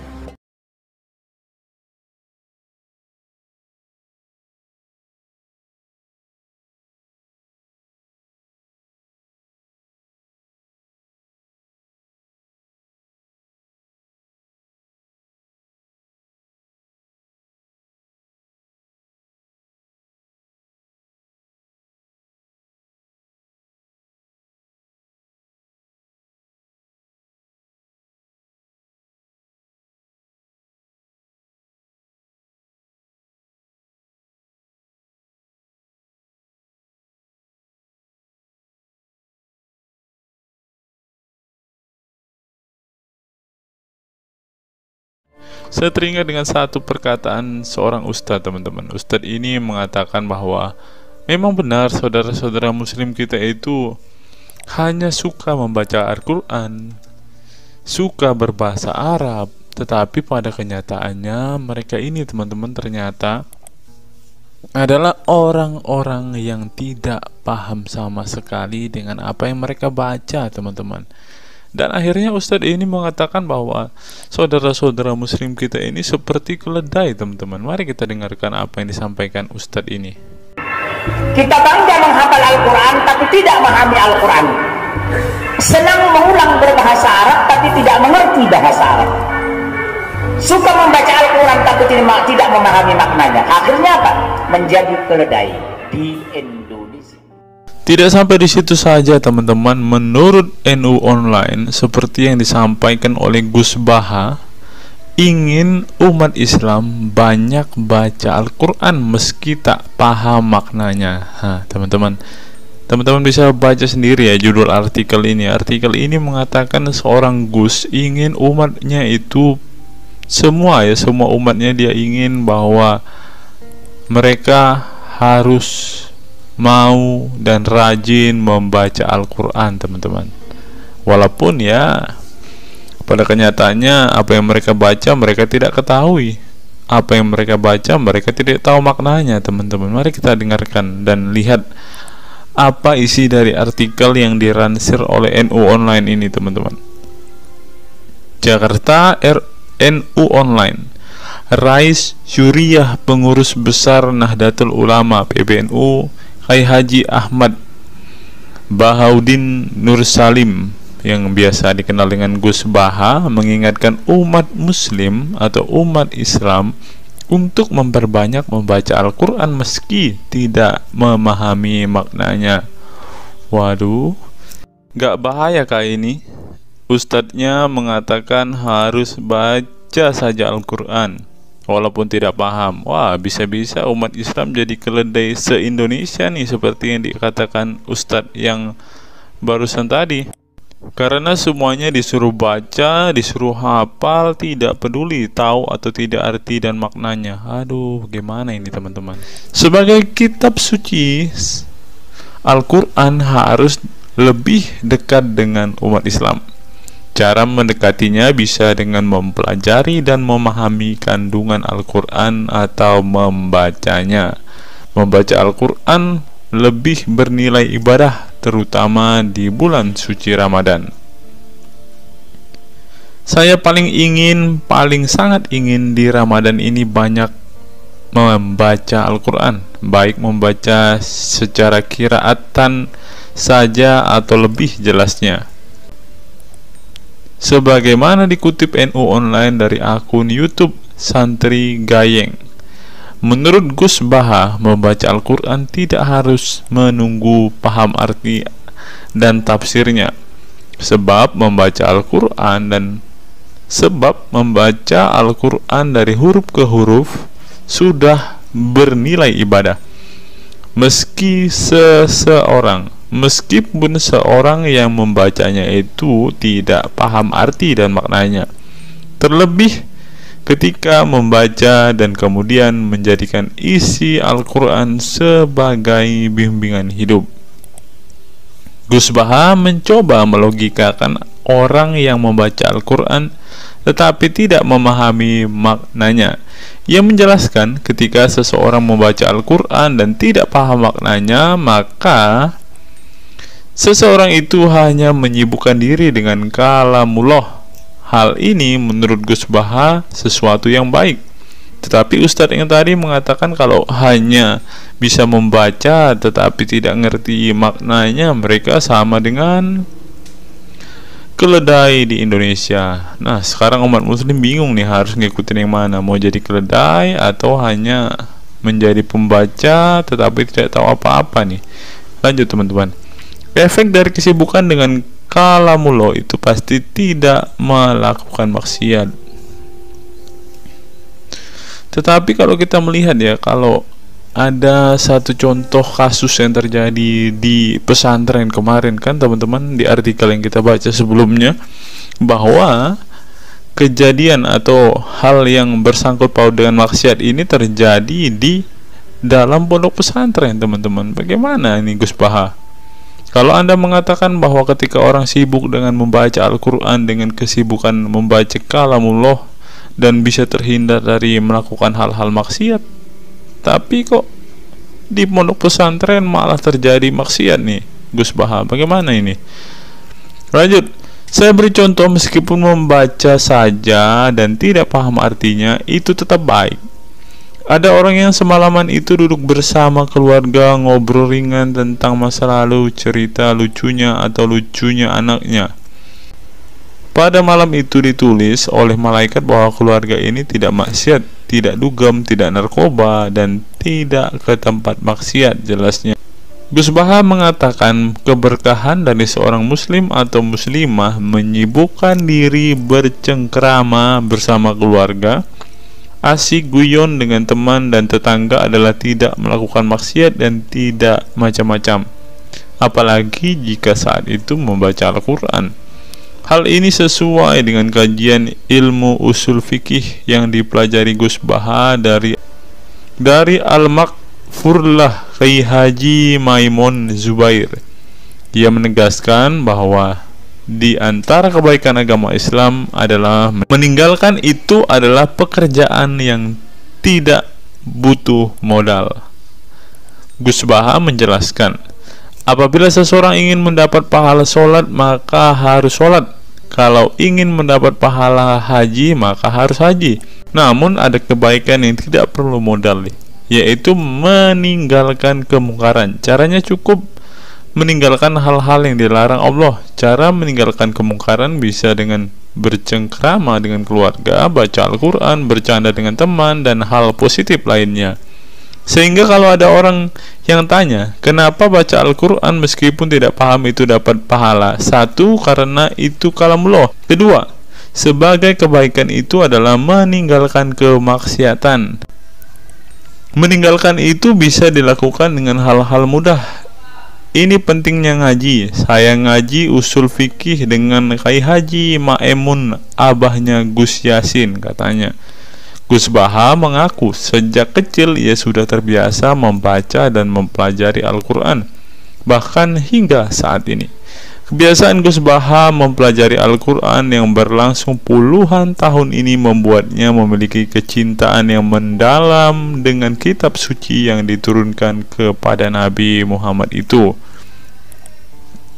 Saya teringat dengan satu perkataan seorang ustadz, teman-teman. Ustadz ini mengatakan bahwa memang benar saudara-saudara muslim kita itu hanya suka membaca Al-Quran, suka berbahasa Arab, tetapi pada kenyataannya mereka ini teman-teman ternyata adalah orang-orang yang tidak paham sama sekali dengan apa yang mereka baca, teman-teman. Dan akhirnya Ustadz ini mengatakan bahwa saudara-saudara muslim kita ini seperti keledai, teman-teman. Mari kita dengarkan apa yang disampaikan Ustadz ini.
Kita bangga menghafal Al-Quran tapi tidak memahami Al-Quran. Senang mengulang berbahasa Arab tapi tidak mengerti bahasa Arab. Suka membaca Al-Quran tapi tidak memahami maknanya. Akhirnya apa? Menjadi keledai di Indonesia.
Tidak sampai di situ saja, teman-teman. Menurut NU Online, seperti yang disampaikan oleh Gus Baha, ingin umat Islam banyak baca Al-Quran meski tak paham maknanya. Teman-teman bisa baca sendiri ya judul artikel ini. Artikel ini mengatakan seorang Gus ingin umatnya itu semua umatnya dia ingin bahwa mereka harus mau dan rajin membaca Al-Quran, teman-teman. Walaupun ya pada kenyataannya apa yang mereka baca mereka tidak ketahui. Apa yang mereka baca mereka tidak tahu maknanya, teman-teman. Mari kita dengarkan dan lihat apa isi dari artikel yang diransir oleh NU Online ini, teman-teman. Jakarta, NU Online. Rais Syuriah Pengurus Besar Nahdlatul Ulama PBNU Kiai Haji Ahmad Bahaudin Nur Salim yang biasa dikenal dengan Gus Baha mengingatkan umat muslim atau umat Islam untuk memperbanyak membaca Al-Quran meski tidak memahami maknanya. Waduh, gak bahaya kah ini? Ustadznya mengatakan harus baca saja Al-Quran walaupun tidak paham. Wah, bisa-bisa umat Islam jadi keledai se-Indonesia nih, seperti yang dikatakan Ustadz yang barusan tadi. Karena semuanya disuruh baca, disuruh hafal, tidak peduli tahu atau tidak arti dan maknanya. Aduh, gimana ini, teman-teman? Sebagai kitab suci, Al-Quran harus lebih dekat dengan umat Islam. Cara mendekatinya bisa dengan mempelajari dan memahami kandungan Al-Quran atau membacanya. Membaca Al-Quran lebih bernilai ibadah, terutama di bulan suci Ramadan. Saya paling sangat ingin di Ramadan ini banyak membaca Al-Quran, baik membaca secara qiraatan saja atau lebih jelasnya. Sebagaimana dikutip NU Online dari akun YouTube Santri Gayeng, menurut Gus Baha, membaca Al-Quran tidak harus menunggu paham arti dan tafsirnya, sebab membaca Al-Quran dari huruf ke huruf sudah bernilai ibadah. Meskipun seorang yang membacanya itu tidak paham arti dan maknanya, terlebih ketika membaca dan kemudian menjadikan isi Al-Quran sebagai bimbingan hidup. Gus Baha mencoba melogikakan orang yang membaca Al-Quran tetapi tidak memahami maknanya. Ia menjelaskan ketika seseorang membaca Al-Quran dan tidak paham maknanya, maka seseorang itu hanya menyibukkan diri dengan kalamullah. Hal ini menurut Gus Baha sesuatu yang baik. Tetapi Ustadz yang tadi mengatakan kalau hanya bisa membaca tetapi tidak ngerti maknanya, mereka sama dengan keledai di Indonesia. Nah, sekarang umat muslim bingung nih harus ngikutin yang mana, mau jadi keledai atau hanya menjadi pembaca tetapi tidak tahu apa-apa nih. Lanjut, teman-teman. Efek dari kesibukan dengan kalamullah itu pasti tidak melakukan maksiat. Tetapi kalau kita melihat ya, kalau ada satu contoh kasus yang terjadi di pesantren kemarin kan teman-teman, di artikel yang kita baca sebelumnya, bahwa kejadian atau hal yang bersangkut paut dengan maksiat ini terjadi di dalam pondok pesantren, teman-teman. Bagaimana ini Gus Baha? Kalau Anda mengatakan bahwa ketika orang sibuk dengan membaca Al-Quran dengan kesibukan membaca kalamullah dan bisa terhindar dari melakukan hal-hal maksiat, tapi kok di pondok pesantren malah terjadi maksiat nih, Gus Baha, bagaimana ini? Lanjut, saya beri contoh, meskipun membaca saja dan tidak paham artinya, itu tetap baik. Ada orang yang semalaman itu duduk bersama keluarga, ngobrol ringan tentang masa lalu, cerita lucunya atau lucunya anaknya. Pada malam itu ditulis oleh malaikat bahwa keluarga ini tidak maksiat, tidak dugem, tidak narkoba, dan tidak ke tempat maksiat, jelasnya. Gus Baha mengatakan keberkahan dari seorang muslim atau muslimah menyibukkan diri bercengkrama bersama keluarga, asik guyon dengan teman dan tetangga adalah tidak melakukan maksiat dan tidak macam-macam, apalagi jika saat itu membaca Al-Quran. Hal ini sesuai dengan kajian ilmu usul fikih yang dipelajari Gus Baha dari Al-Makfurlah Kiai Haji Maimun Zubair. Ia menegaskan bahwa di antara kebaikan agama Islam adalah meninggalkan itu adalah pekerjaan yang tidak butuh modal. Gus Baha menjelaskan, apabila seseorang ingin mendapat pahala sholat, maka harus sholat. Kalau ingin mendapat pahala haji, maka harus haji. Namun ada kebaikan yang tidak perlu modal, yaitu meninggalkan kemungkaran. Caranya cukup meninggalkan hal-hal yang dilarang Allah. Cara meninggalkan kemungkaran bisa dengan bercengkrama dengan keluarga, baca Al-Quran, bercanda dengan teman, dan hal positif lainnya. Sehingga kalau ada orang yang tanya, kenapa baca Al-Quran meskipun tidak paham itu dapat pahala? Satu, karena itu kalamullah. Kedua, sebagai kebaikan itu adalah meninggalkan kemaksiatan. Meninggalkan itu bisa dilakukan dengan hal-hal mudah. Ini pentingnya ngaji. Saya ngaji usul fikih dengan Kiai Haji Maimun, abahnya Gus Yasin, katanya. Gus Baha mengaku sejak kecil ia sudah terbiasa membaca dan mempelajari Al-Quran, bahkan hingga saat ini. Kebiasaan Gus Baha mempelajari Al-Quran yang berlangsung puluhan tahun ini membuatnya memiliki kecintaan yang mendalam dengan kitab suci yang diturunkan kepada Nabi Muhammad itu.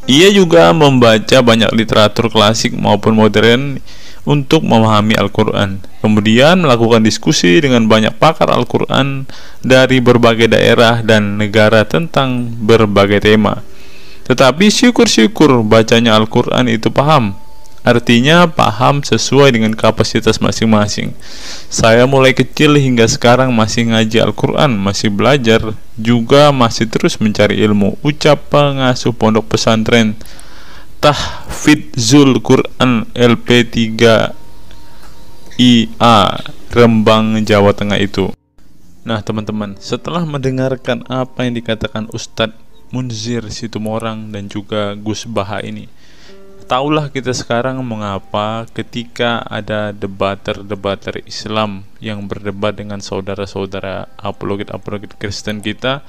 Ia juga membaca banyak literatur klasik maupun modern untuk memahami Al-Quran. Kemudian melakukan diskusi dengan banyak pakar Al-Quran dari berbagai daerah dan negara tentang berbagai tema. Tetapi syukur-syukur bacanya Al-Quran itu paham. Artinya paham sesuai dengan kapasitas masing-masing. Saya mulai kecil hingga sekarang masih ngaji Al-Quran, masih belajar, juga masih terus mencari ilmu. Ucap pengasuh pondok pesantren Tahfidzul Quran LP3 IA Rembang, Jawa Tengah itu. Nah teman-teman, setelah mendengarkan apa yang dikatakan Ustadz Munzir Situmorang dan juga Gus Baha ini, taulah kita sekarang mengapa ketika ada debater Islam yang berdebat dengan saudara-saudara apologet Kristen kita,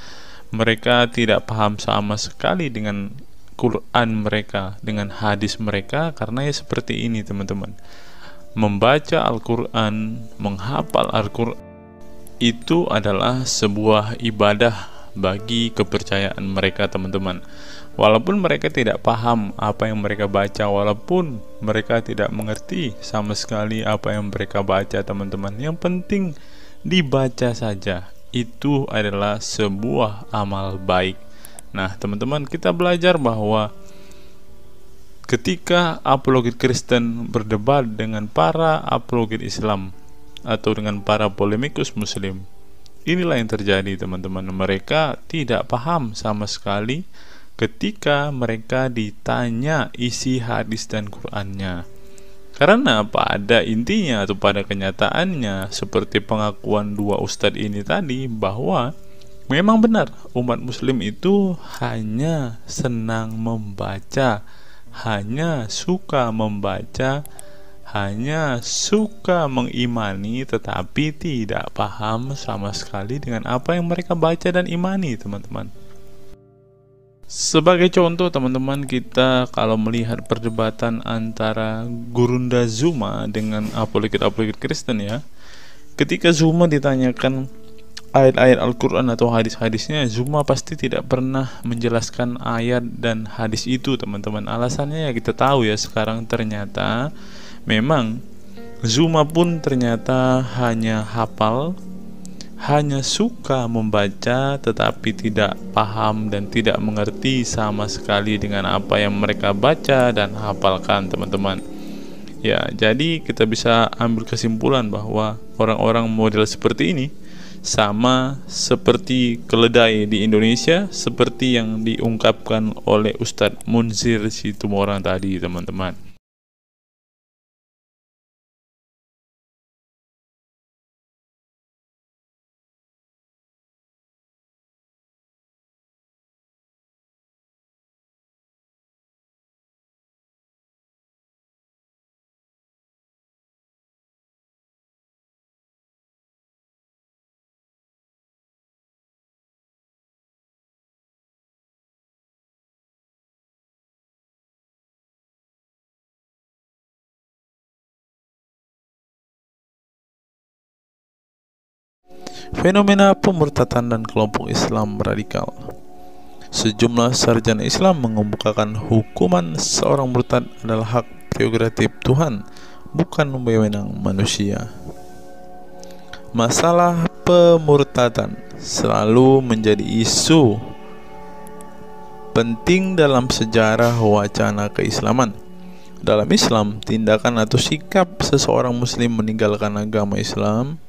mereka tidak paham sama sekali dengan Quran mereka, dengan hadis mereka, karena ya seperti ini teman-teman. Membaca Al-Quran, menghafal Al-Quran itu adalah sebuah ibadah bagi kepercayaan mereka teman-teman. Walaupun mereka tidak paham apa yang mereka baca, walaupun mereka tidak mengerti sama sekali apa yang mereka baca teman-teman, yang penting dibaca saja, itu adalah sebuah amal baik. Nah teman-teman, kita belajar bahwa ketika apologet Kristen berdebat dengan para apologet Islam atau dengan para polemikus Muslim, inilah yang terjadi teman-teman. Mereka tidak paham sama sekali ketika mereka ditanya isi hadis dan Qur'annya. Karena pada intinya atau pada kenyataannya, seperti pengakuan dua ustadz ini tadi, bahwa memang benar umat muslim itu hanya senang membaca, hanya suka membaca, hanya suka mengimani, tetapi tidak paham sama sekali dengan apa yang mereka baca dan imani teman-teman. Sebagai contoh teman-teman, kita kalau melihat perdebatan antara Gurunda Zuma dengan apologet Kristen ya, ketika Zuma ditanyakan ayat-ayat Al-Quran atau hadis-hadisnya, Zuma pasti tidak pernah menjelaskan ayat dan hadis itu teman-teman. Alasannya ya kita tahu ya, sekarang ternyata memang Zuma pun ternyata hanya hafal, hanya suka membaca, tetapi tidak paham dan tidak mengerti sama sekali dengan apa yang mereka baca dan hafalkan teman-teman. Ya, jadi kita bisa ambil kesimpulan bahwa orang-orang model seperti ini sama seperti keledai di Indonesia, seperti yang diungkapkan oleh Ustadz Munzir Situmorang tadi teman-teman. Fenomena pemurtadan dan kelompok Islam radikal. Sejumlah sarjana Islam mengemukakan hukuman seorang murtad adalah hak prerogatif Tuhan, bukan wewenang manusia. Masalah pemurtadan selalu menjadi isu penting dalam sejarah wacana keislaman. Dalam Islam, tindakan atau sikap seseorang muslim meninggalkan agama Islam,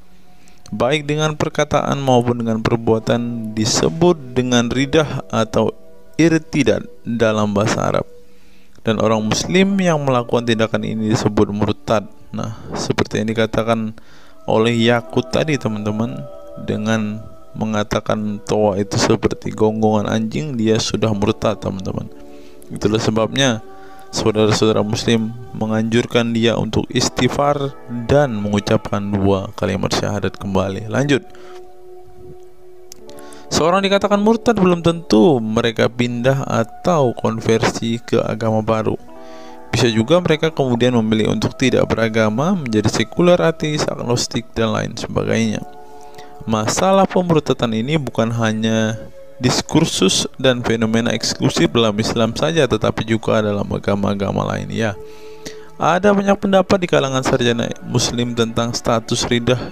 baik dengan perkataan maupun dengan perbuatan, disebut dengan ridah atau irtidad dalam bahasa Arab. Dan orang muslim yang melakukan tindakan ini disebut murtad. Nah, seperti yang dikatakan oleh Yakut tadi teman-teman, dengan mengatakan toa itu seperti gonggongan anjing, dia sudah murtad teman-teman. Itulah sebabnya saudara-saudara muslim menganjurkan dia untuk istighfar dan mengucapkan 2 kalimat syahadat kembali. Lanjut. Seorang dikatakan murtad belum tentu mereka pindah atau konversi ke agama baru. Bisa juga mereka kemudian memilih untuk tidak beragama, menjadi sekuler, ateis, agnostik, dan lain sebagainya. Masalah pemurtadan ini bukan hanya diskursus dan fenomena eksklusif dalam Islam saja, tetapi juga dalam agama-agama lain ya. Ada banyak pendapat di kalangan sarjana muslim tentang status ridah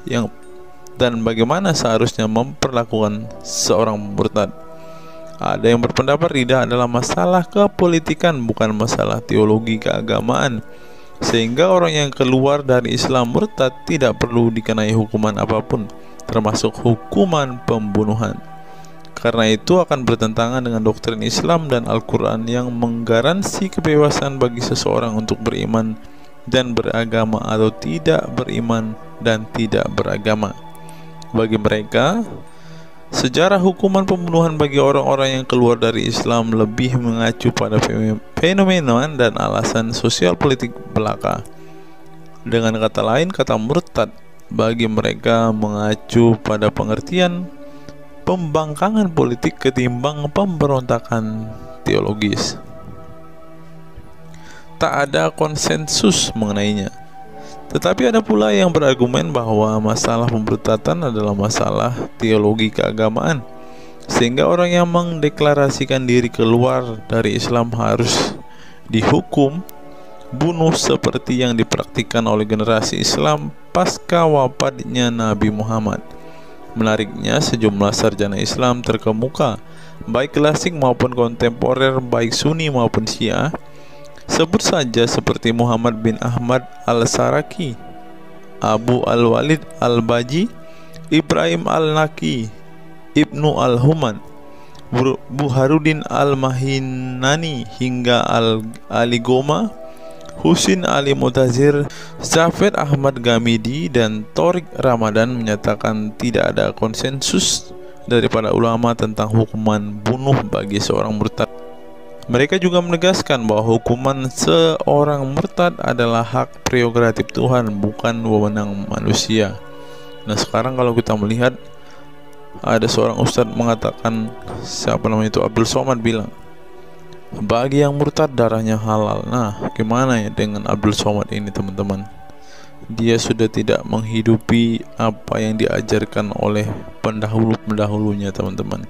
dan bagaimana seharusnya memperlakukan seorang murtad. Ada yang berpendapat ridah adalah masalah kepolitikan, bukan masalah teologi keagamaan, sehingga orang yang keluar dari Islam murtad tidak perlu dikenai hukuman apapun, termasuk hukuman pembunuhan. Karena itu akan bertentangan dengan doktrin Islam dan Al-Quran yang menggaransi kebebasan bagi seseorang untuk beriman dan beragama atau tidak beriman dan tidak beragama. Bagi mereka, sejarah hukuman pembunuhan bagi orang-orang yang keluar dari Islam lebih mengacu pada fenomena dan alasan sosial politik belaka. Dengan kata lain, kata murtad bagi mereka mengacu pada pengertian pembangkangan politik ketimbang pemberontakan teologis. Tak ada konsensus mengenainya. Tetapi ada pula yang berargumen bahwa masalah pemurtadan adalah masalah teologi keagamaan, sehingga orang yang mendeklarasikan diri keluar dari Islam harus dihukum bunuh seperti yang dipraktikkan oleh generasi Islam pasca wafatnya Nabi Muhammad. Menariknya, sejumlah sarjana Islam terkemuka, baik klasik maupun kontemporer, baik Sunni maupun Syiah, sebut saja seperti Muhammad bin Ahmad al-Saraki, Abu al-Walid al-Baji, Ibrahim al-Naqi, Ibnu al-Human, Buharuddin al-Mahinani, hingga Ali Goma, Husin Ali Mutazir, Zafed Ahmad Gamidi, dan Torik Ramadan menyatakan tidak ada konsensus dari para ulama tentang hukuman bunuh bagi seorang murtad. Mereka juga menegaskan bahwa hukuman seorang murtad adalah hak prerogatif Tuhan, bukan wewenang manusia. Nah, sekarang kalau kita melihat, ada seorang ustadz mengatakan, siapa namanya itu, Abdul Somad bilang, Bagi yang murtad darahnya halal. Nah, gimana ya dengan Abdul Somad ini teman-teman? Dia sudah tidak menghidupi apa yang diajarkan oleh pendahulu-pendahulunya teman-teman.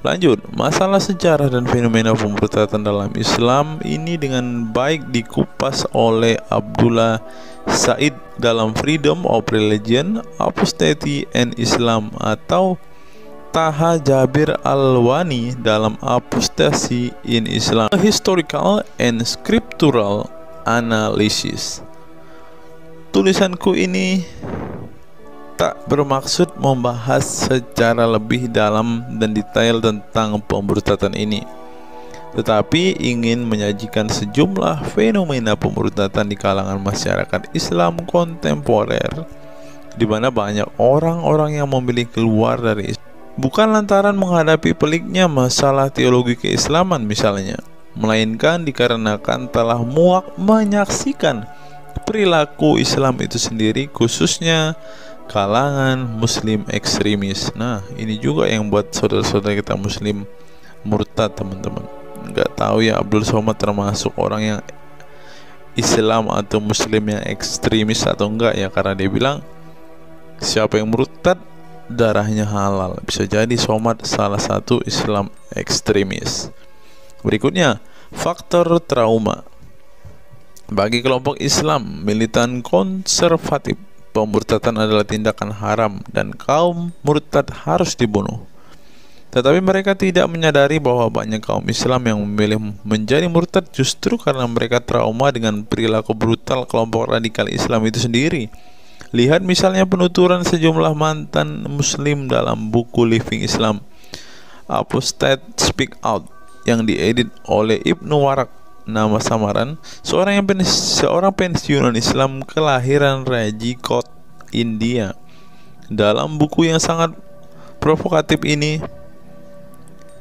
Lanjut, masalah sejarah dan fenomena pemurtadan dalam Islam ini dengan baik dikupas oleh Abdullah Said dalam Freedom of Religion, Apostasy and Islam, atau Taha Jabir Al-Wani dalam Apostasy in Islam, A Historical and Scriptural Analysis. Tulisanku ini tak bermaksud membahas secara lebih dalam dan detail tentang pemurtadan ini, tetapi ingin menyajikan sejumlah fenomena pemurtadan di kalangan masyarakat Islam kontemporer, di mana banyak orang-orang yang memilih keluar dari Islam bukan lantaran menghadapi peliknya masalah teologi keislaman misalnya, melainkan dikarenakan telah muak menyaksikan perilaku Islam itu sendiri, khususnya kalangan muslim ekstremis. Nah, ini juga yang buat saudara-saudara kita muslim murtad teman-teman. Nggak tahu ya Abdul Somad termasuk orang yang Islam atau muslim yang ekstremis atau enggak ya, karena dia bilang siapa yang murtad darahnya halal. Bisa jadi Somad salah satu Islam ekstremis. Berikutnya, faktor trauma. Bagi kelompok Islam militan konservatif, pemurtadan adalah tindakan haram dan kaum murtad harus dibunuh. Tetapi mereka tidak menyadari bahwa banyak kaum Islam yang memilih menjadi murtad justru karena mereka trauma dengan perilaku brutal kelompok radikal Islam itu sendiri. Lihat misalnya penuturan sejumlah mantan muslim dalam buku Living Islam, Apostate Speak Out, yang diedit oleh Ibnu Warak, nama samaran, seorang pensiunan Islam kelahiran Rajkot, India. Dalam buku yang sangat provokatif ini,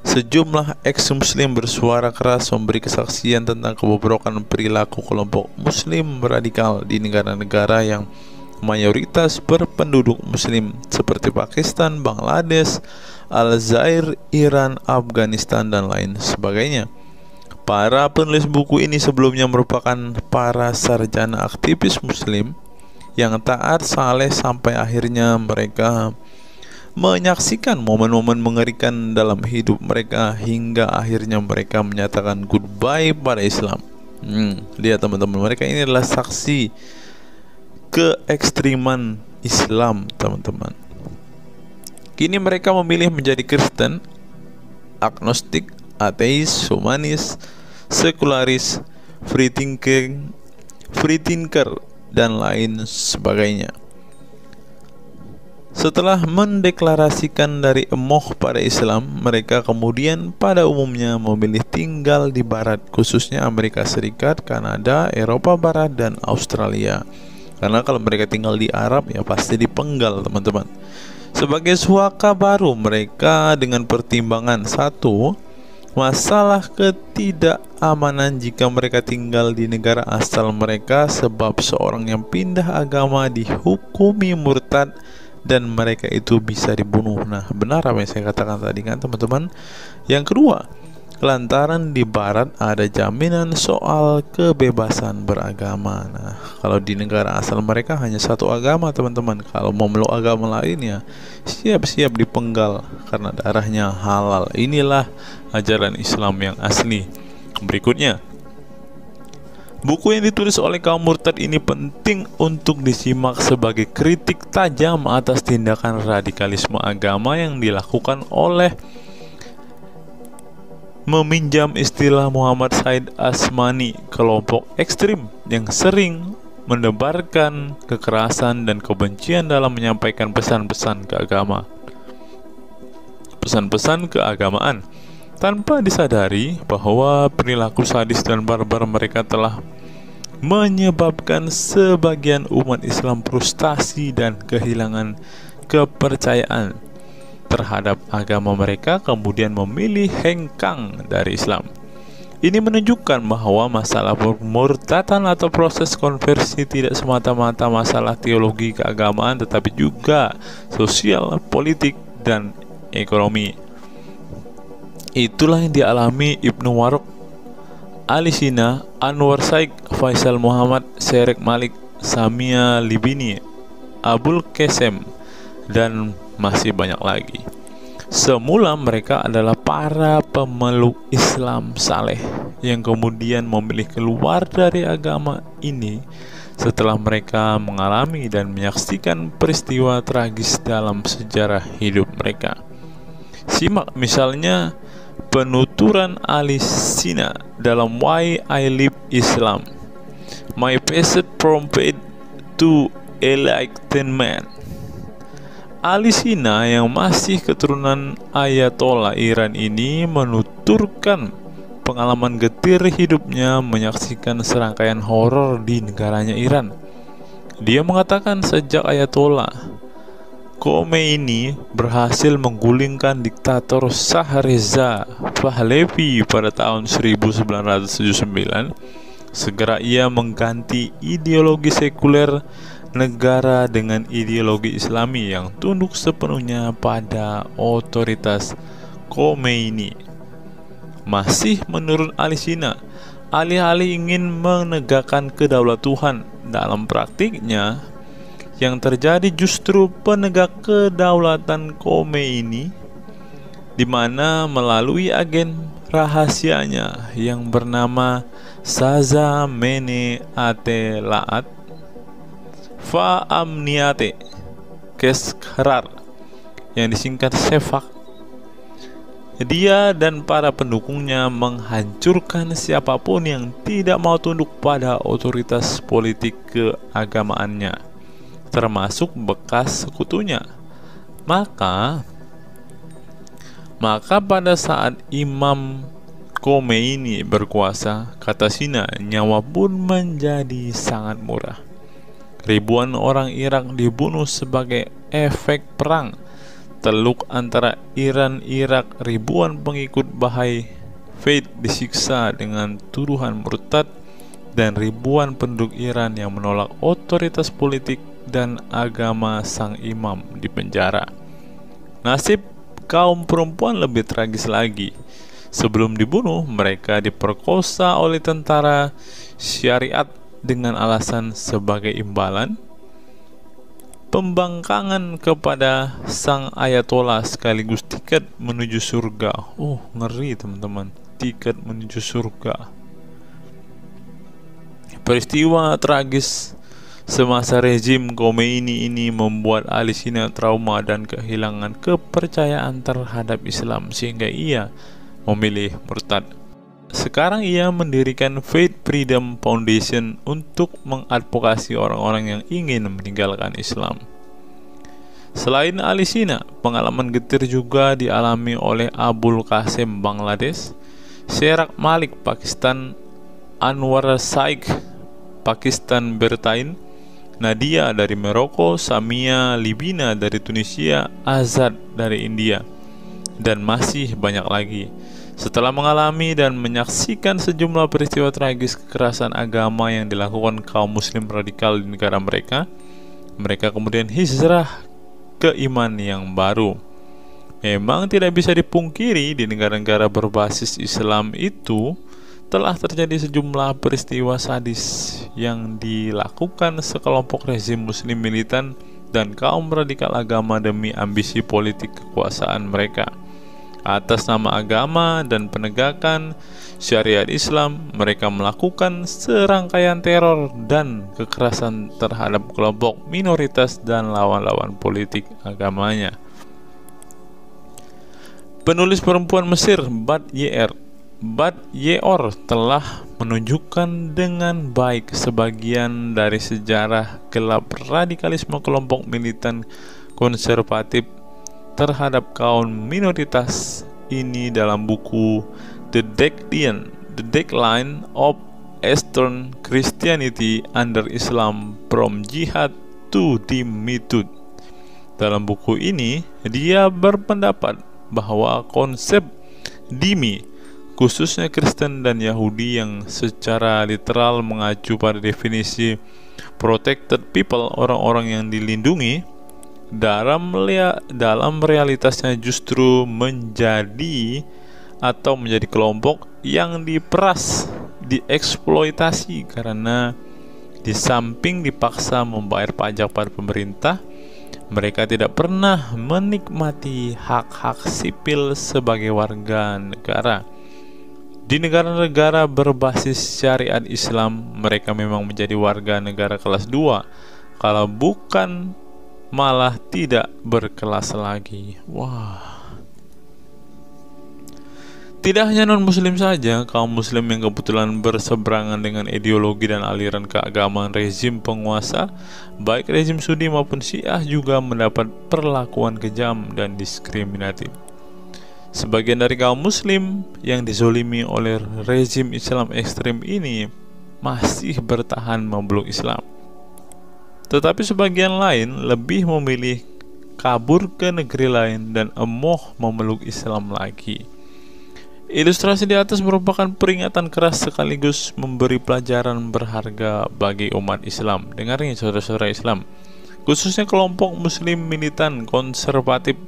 sejumlah ex-muslim bersuara keras memberi kesaksian tentang kebobrokan perilaku kelompok muslim radikal di negara-negara yang mayoritas berpenduduk muslim seperti Pakistan, Bangladesh, Aljazair, Iran, Afghanistan, dan lain sebagainya. Para penulis buku ini sebelumnya merupakan para sarjana aktivis muslim yang taat saleh sampai akhirnya mereka menyaksikan momen-momen mengerikan dalam hidup mereka hingga akhirnya mereka menyatakan goodbye pada Islam. Lihat teman-teman, mereka ini adalah saksi keekstriman Islam teman-teman. Kini mereka memilih menjadi Kristen, agnostik, ateis, humanis, sekularis, free thinker, dan lain sebagainya. Setelah mendeklarasikan dari emoh pada Islam, mereka kemudian pada umumnya memilih tinggal di Barat, khususnya Amerika Serikat, Kanada, Eropa Barat, dan Australia. Karena kalau mereka tinggal di Arab ya pasti dipenggal teman-teman. Sebagai suaka baru mereka dengan pertimbangan satu, masalah ketidakamanan jika mereka tinggal di negara asal mereka, sebab seorang yang pindah agama dihukumi murtad dan mereka itu bisa dibunuh. Nah, benar apa yang saya katakan tadi kan teman-teman. Yang kedua, lantaran di Barat ada jaminan soal kebebasan beragama. Nah, kalau di negara asal mereka hanya satu agama teman-teman. Kalau mau meluk agama lainnya siap-siap dipenggal karena darahnya halal. Inilah ajaran Islam yang asli. Berikutnya, buku yang ditulis oleh kaum murtad ini penting untuk disimak sebagai kritik tajam atas tindakan radikalisme agama yang dilakukan oleh, meminjam istilah Muhammad Said Asmani, kelompok ekstrim yang sering menebarkan kekerasan dan kebencian dalam menyampaikan pesan-pesan keagamaan tanpa disadari bahwa perilaku sadis dan barbar mereka telah menyebabkan sebagian umat Islam frustasi dan kehilangan kepercayaan terhadap agama mereka, kemudian memilih hengkang dari Islam. Ini menunjukkan bahwa masalah pemurtadan atau proses konversi tidak semata-mata masalah teologi keagamaan, tetapi juga sosial, politik, dan ekonomi. Itulah yang dialami Ibnu Warok, Ali Sina, Anwar Saik, Faisal Muhammad, Syarek Malik, Samia Libini, Abul Qasem, dan masih banyak lagi. Semula mereka adalah para pemeluk Islam saleh yang kemudian memilih keluar dari agama ini setelah mereka mengalami dan menyaksikan peristiwa tragis dalam sejarah hidup mereka. Simak misalnya penuturan Ali Sina dalam Why I Live Islam, My Passage from Faith to Enlightenment. Ali Sina yang masih keturunan Ayatollah Iran ini menuturkan pengalaman getir hidupnya menyaksikan serangkaian horor di negaranya Iran. Dia mengatakan sejak Ayatollah Khomeini berhasil menggulingkan diktator Shah Reza Pahlavi pada tahun 1979, segera ia mengganti ideologi sekuler negara dengan ideologi Islami yang tunduk sepenuhnya pada otoritas Khomeini. Masih menurut Ali Sina, alih-alih ingin menegakkan kedaulatan Tuhan, dalam praktiknya yang terjadi justru penegak kedaulatan Khomeini, di mana melalui agen rahasianya yang bernama Saza Mene Ate Laat Fa Amniate Keskharar, yang disingkat Sefak, dia dan para pendukungnya menghancurkan siapapun yang tidak mau tunduk pada otoritas politik keagamaannya, termasuk bekas sekutunya. Maka pada saat Imam Khomeini berkuasa, kata Sina, nyawa pun menjadi sangat murah. Ribuan orang Irak dibunuh sebagai efek perang teluk antara Iran-Irak. Ribuan pengikut Bahai Faith disiksa dengan tuduhan murtad, dan ribuan penduduk Iran yang menolak otoritas politik dan agama sang imam dipenjara. Nasib kaum perempuan lebih tragis lagi. Sebelum dibunuh, mereka diperkosa oleh tentara syariat dengan alasan sebagai imbalan pembangkangan kepada sang Ayatollah sekaligus tiket menuju surga. Oh, ngeri teman-teman, tiket menuju surga. Peristiwa tragis semasa rezim Khomeini ini membuat Ali Sina trauma dan kehilangan kepercayaan terhadap Islam sehingga ia memilih murtad. Sekarang ia mendirikan Faith Freedom Foundation untuk mengadvokasi orang-orang yang ingin meninggalkan Islam. Selain Ali Sina, pengalaman getir juga dialami oleh Abul Qasem Bangladesh, Syarek Malik Pakistan, Anwar Saik Pakistan Bertain, Nadia dari Maroko, Samia Libina dari Tunisia, Azad dari India, dan masih banyak lagi. Setelah mengalami dan menyaksikan sejumlah peristiwa tragis kekerasan agama yang dilakukan kaum muslim radikal di negara mereka, mereka kemudian hijrah ke iman yang baru. Memang tidak bisa dipungkiri di negara-negara berbasis Islam itu telah terjadi sejumlah peristiwa sadis yang dilakukan sekelompok rezim muslim militan dan kaum radikal agama demi ambisi politik kekuasaan mereka. Atas nama agama dan penegakan syariat Islam, mereka melakukan serangkaian teror dan kekerasan terhadap kelompok minoritas dan lawan-lawan politik agamanya. Penulis perempuan Mesir Bat Ye'or telah menunjukkan dengan baik sebagian dari sejarah gelap radikalisme kelompok militan konservatif terhadap kaum minoritas ini dalam buku The Decline of Eastern Christianity Under Islam From Jihad to Dhimmitud. Dalam buku ini, dia berpendapat bahwa konsep dhimmi, khususnya Kristen dan Yahudi yang secara literal mengacu pada definisi protected people, orang-orang yang dilindungi, dalam realitasnya justru menjadi atau menjadi kelompok yang diperas, dieksploitasi karena di samping dipaksa membayar pajak pada pemerintah, mereka tidak pernah menikmati hak-hak sipil sebagai warga negara. Di negara-negara berbasis syariat Islam, mereka memang menjadi warga negara kelas 2, kalau bukan malah tidak berkelas lagi. Wah. Tidak hanya non-muslim saja, kaum muslim yang kebetulan berseberangan dengan ideologi dan aliran keagamaan rezim penguasa, baik rezim Sunni maupun Syiah, juga mendapat perlakuan kejam dan diskriminatif. Sebagian dari kaum muslim yang dizolimi oleh rezim Islam ekstrim ini masih bertahan memeluk Islam. Tetapi sebagian lain lebih memilih kabur ke negeri lain dan emoh memeluk Islam lagi. Ilustrasi di atas merupakan peringatan keras sekaligus memberi pelajaran berharga bagi umat Islam. Dengarnya saudara-saudara Islam, khususnya kelompok muslim militan konservatif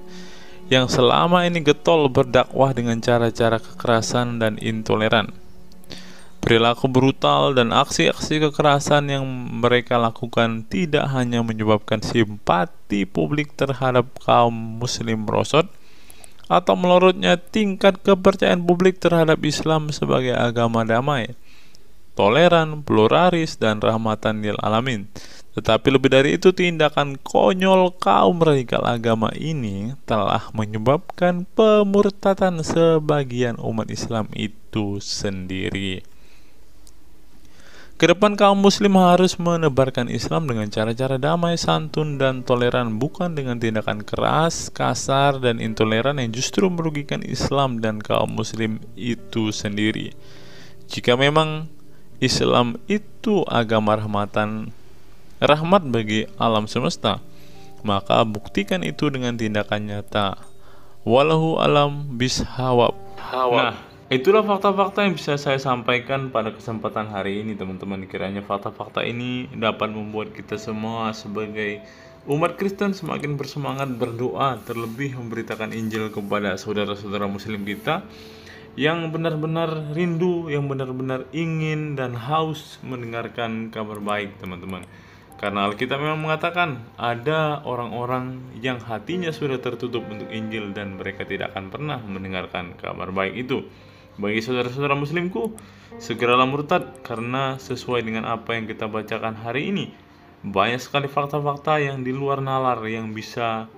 yang selama ini getol berdakwah dengan cara-cara kekerasan dan intoleran. Perilaku brutal dan aksi-aksi kekerasan yang mereka lakukan tidak hanya menyebabkan simpati publik terhadap kaum muslim merosot atau melorotnya tingkat kepercayaan publik terhadap Islam sebagai agama damai, toleran, pluralis, dan rahmatan lil alamin. Tetapi lebih dari itu, tindakan konyol kaum radikal agama ini telah menyebabkan pemurtadan sebagian umat Islam itu sendiri. Kedepan kaum muslim harus menebarkan Islam dengan cara-cara damai, santun, dan toleran, bukan dengan tindakan keras, kasar, dan intoleran yang justru merugikan Islam dan kaum muslim itu sendiri. Jika memang Islam itu agama rahmat bagi alam semesta, maka buktikan itu dengan tindakan nyata. Wallahu alam bishawab. Nah, itulah fakta-fakta yang bisa saya sampaikan pada kesempatan hari ini, teman-teman. Kiranya fakta-fakta ini dapat membuat kita semua sebagai umat Kristen semakin bersemangat berdoa, terlebih memberitakan Injil kepada saudara-saudara muslim kita yang benar-benar rindu, yang benar-benar ingin dan haus mendengarkan kabar baik, teman-teman. Karena Alkitab memang mengatakan ada orang-orang yang hatinya sudah tertutup untuk Injil dan mereka tidak akan pernah mendengarkan kabar baik itu. Bagi saudara-saudara muslimku, segeralah murtad, karena sesuai dengan apa yang kita bacakan hari ini, banyak sekali fakta-fakta yang di luar nalar yang bisa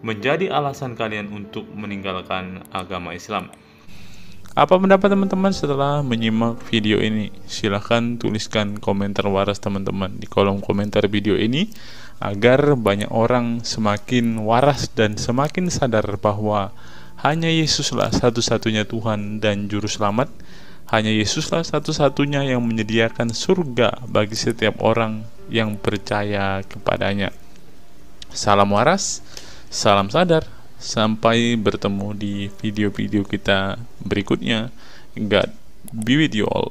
menjadi alasan kalian untuk meninggalkan agama Islam. Apa pendapat teman-teman setelah menyimak video ini? Silahkan tuliskan komentar waras teman-teman di kolom komentar video ini, agar banyak orang semakin waras dan semakin sadar bahwa hanya Yesuslah satu-satunya Tuhan dan Juru Selamat. Hanya Yesuslah satu-satunya yang menyediakan surga bagi setiap orang yang percaya kepadanya. Salam waras, salam sadar. Sampai bertemu di video-video kita berikutnya. God be with you all.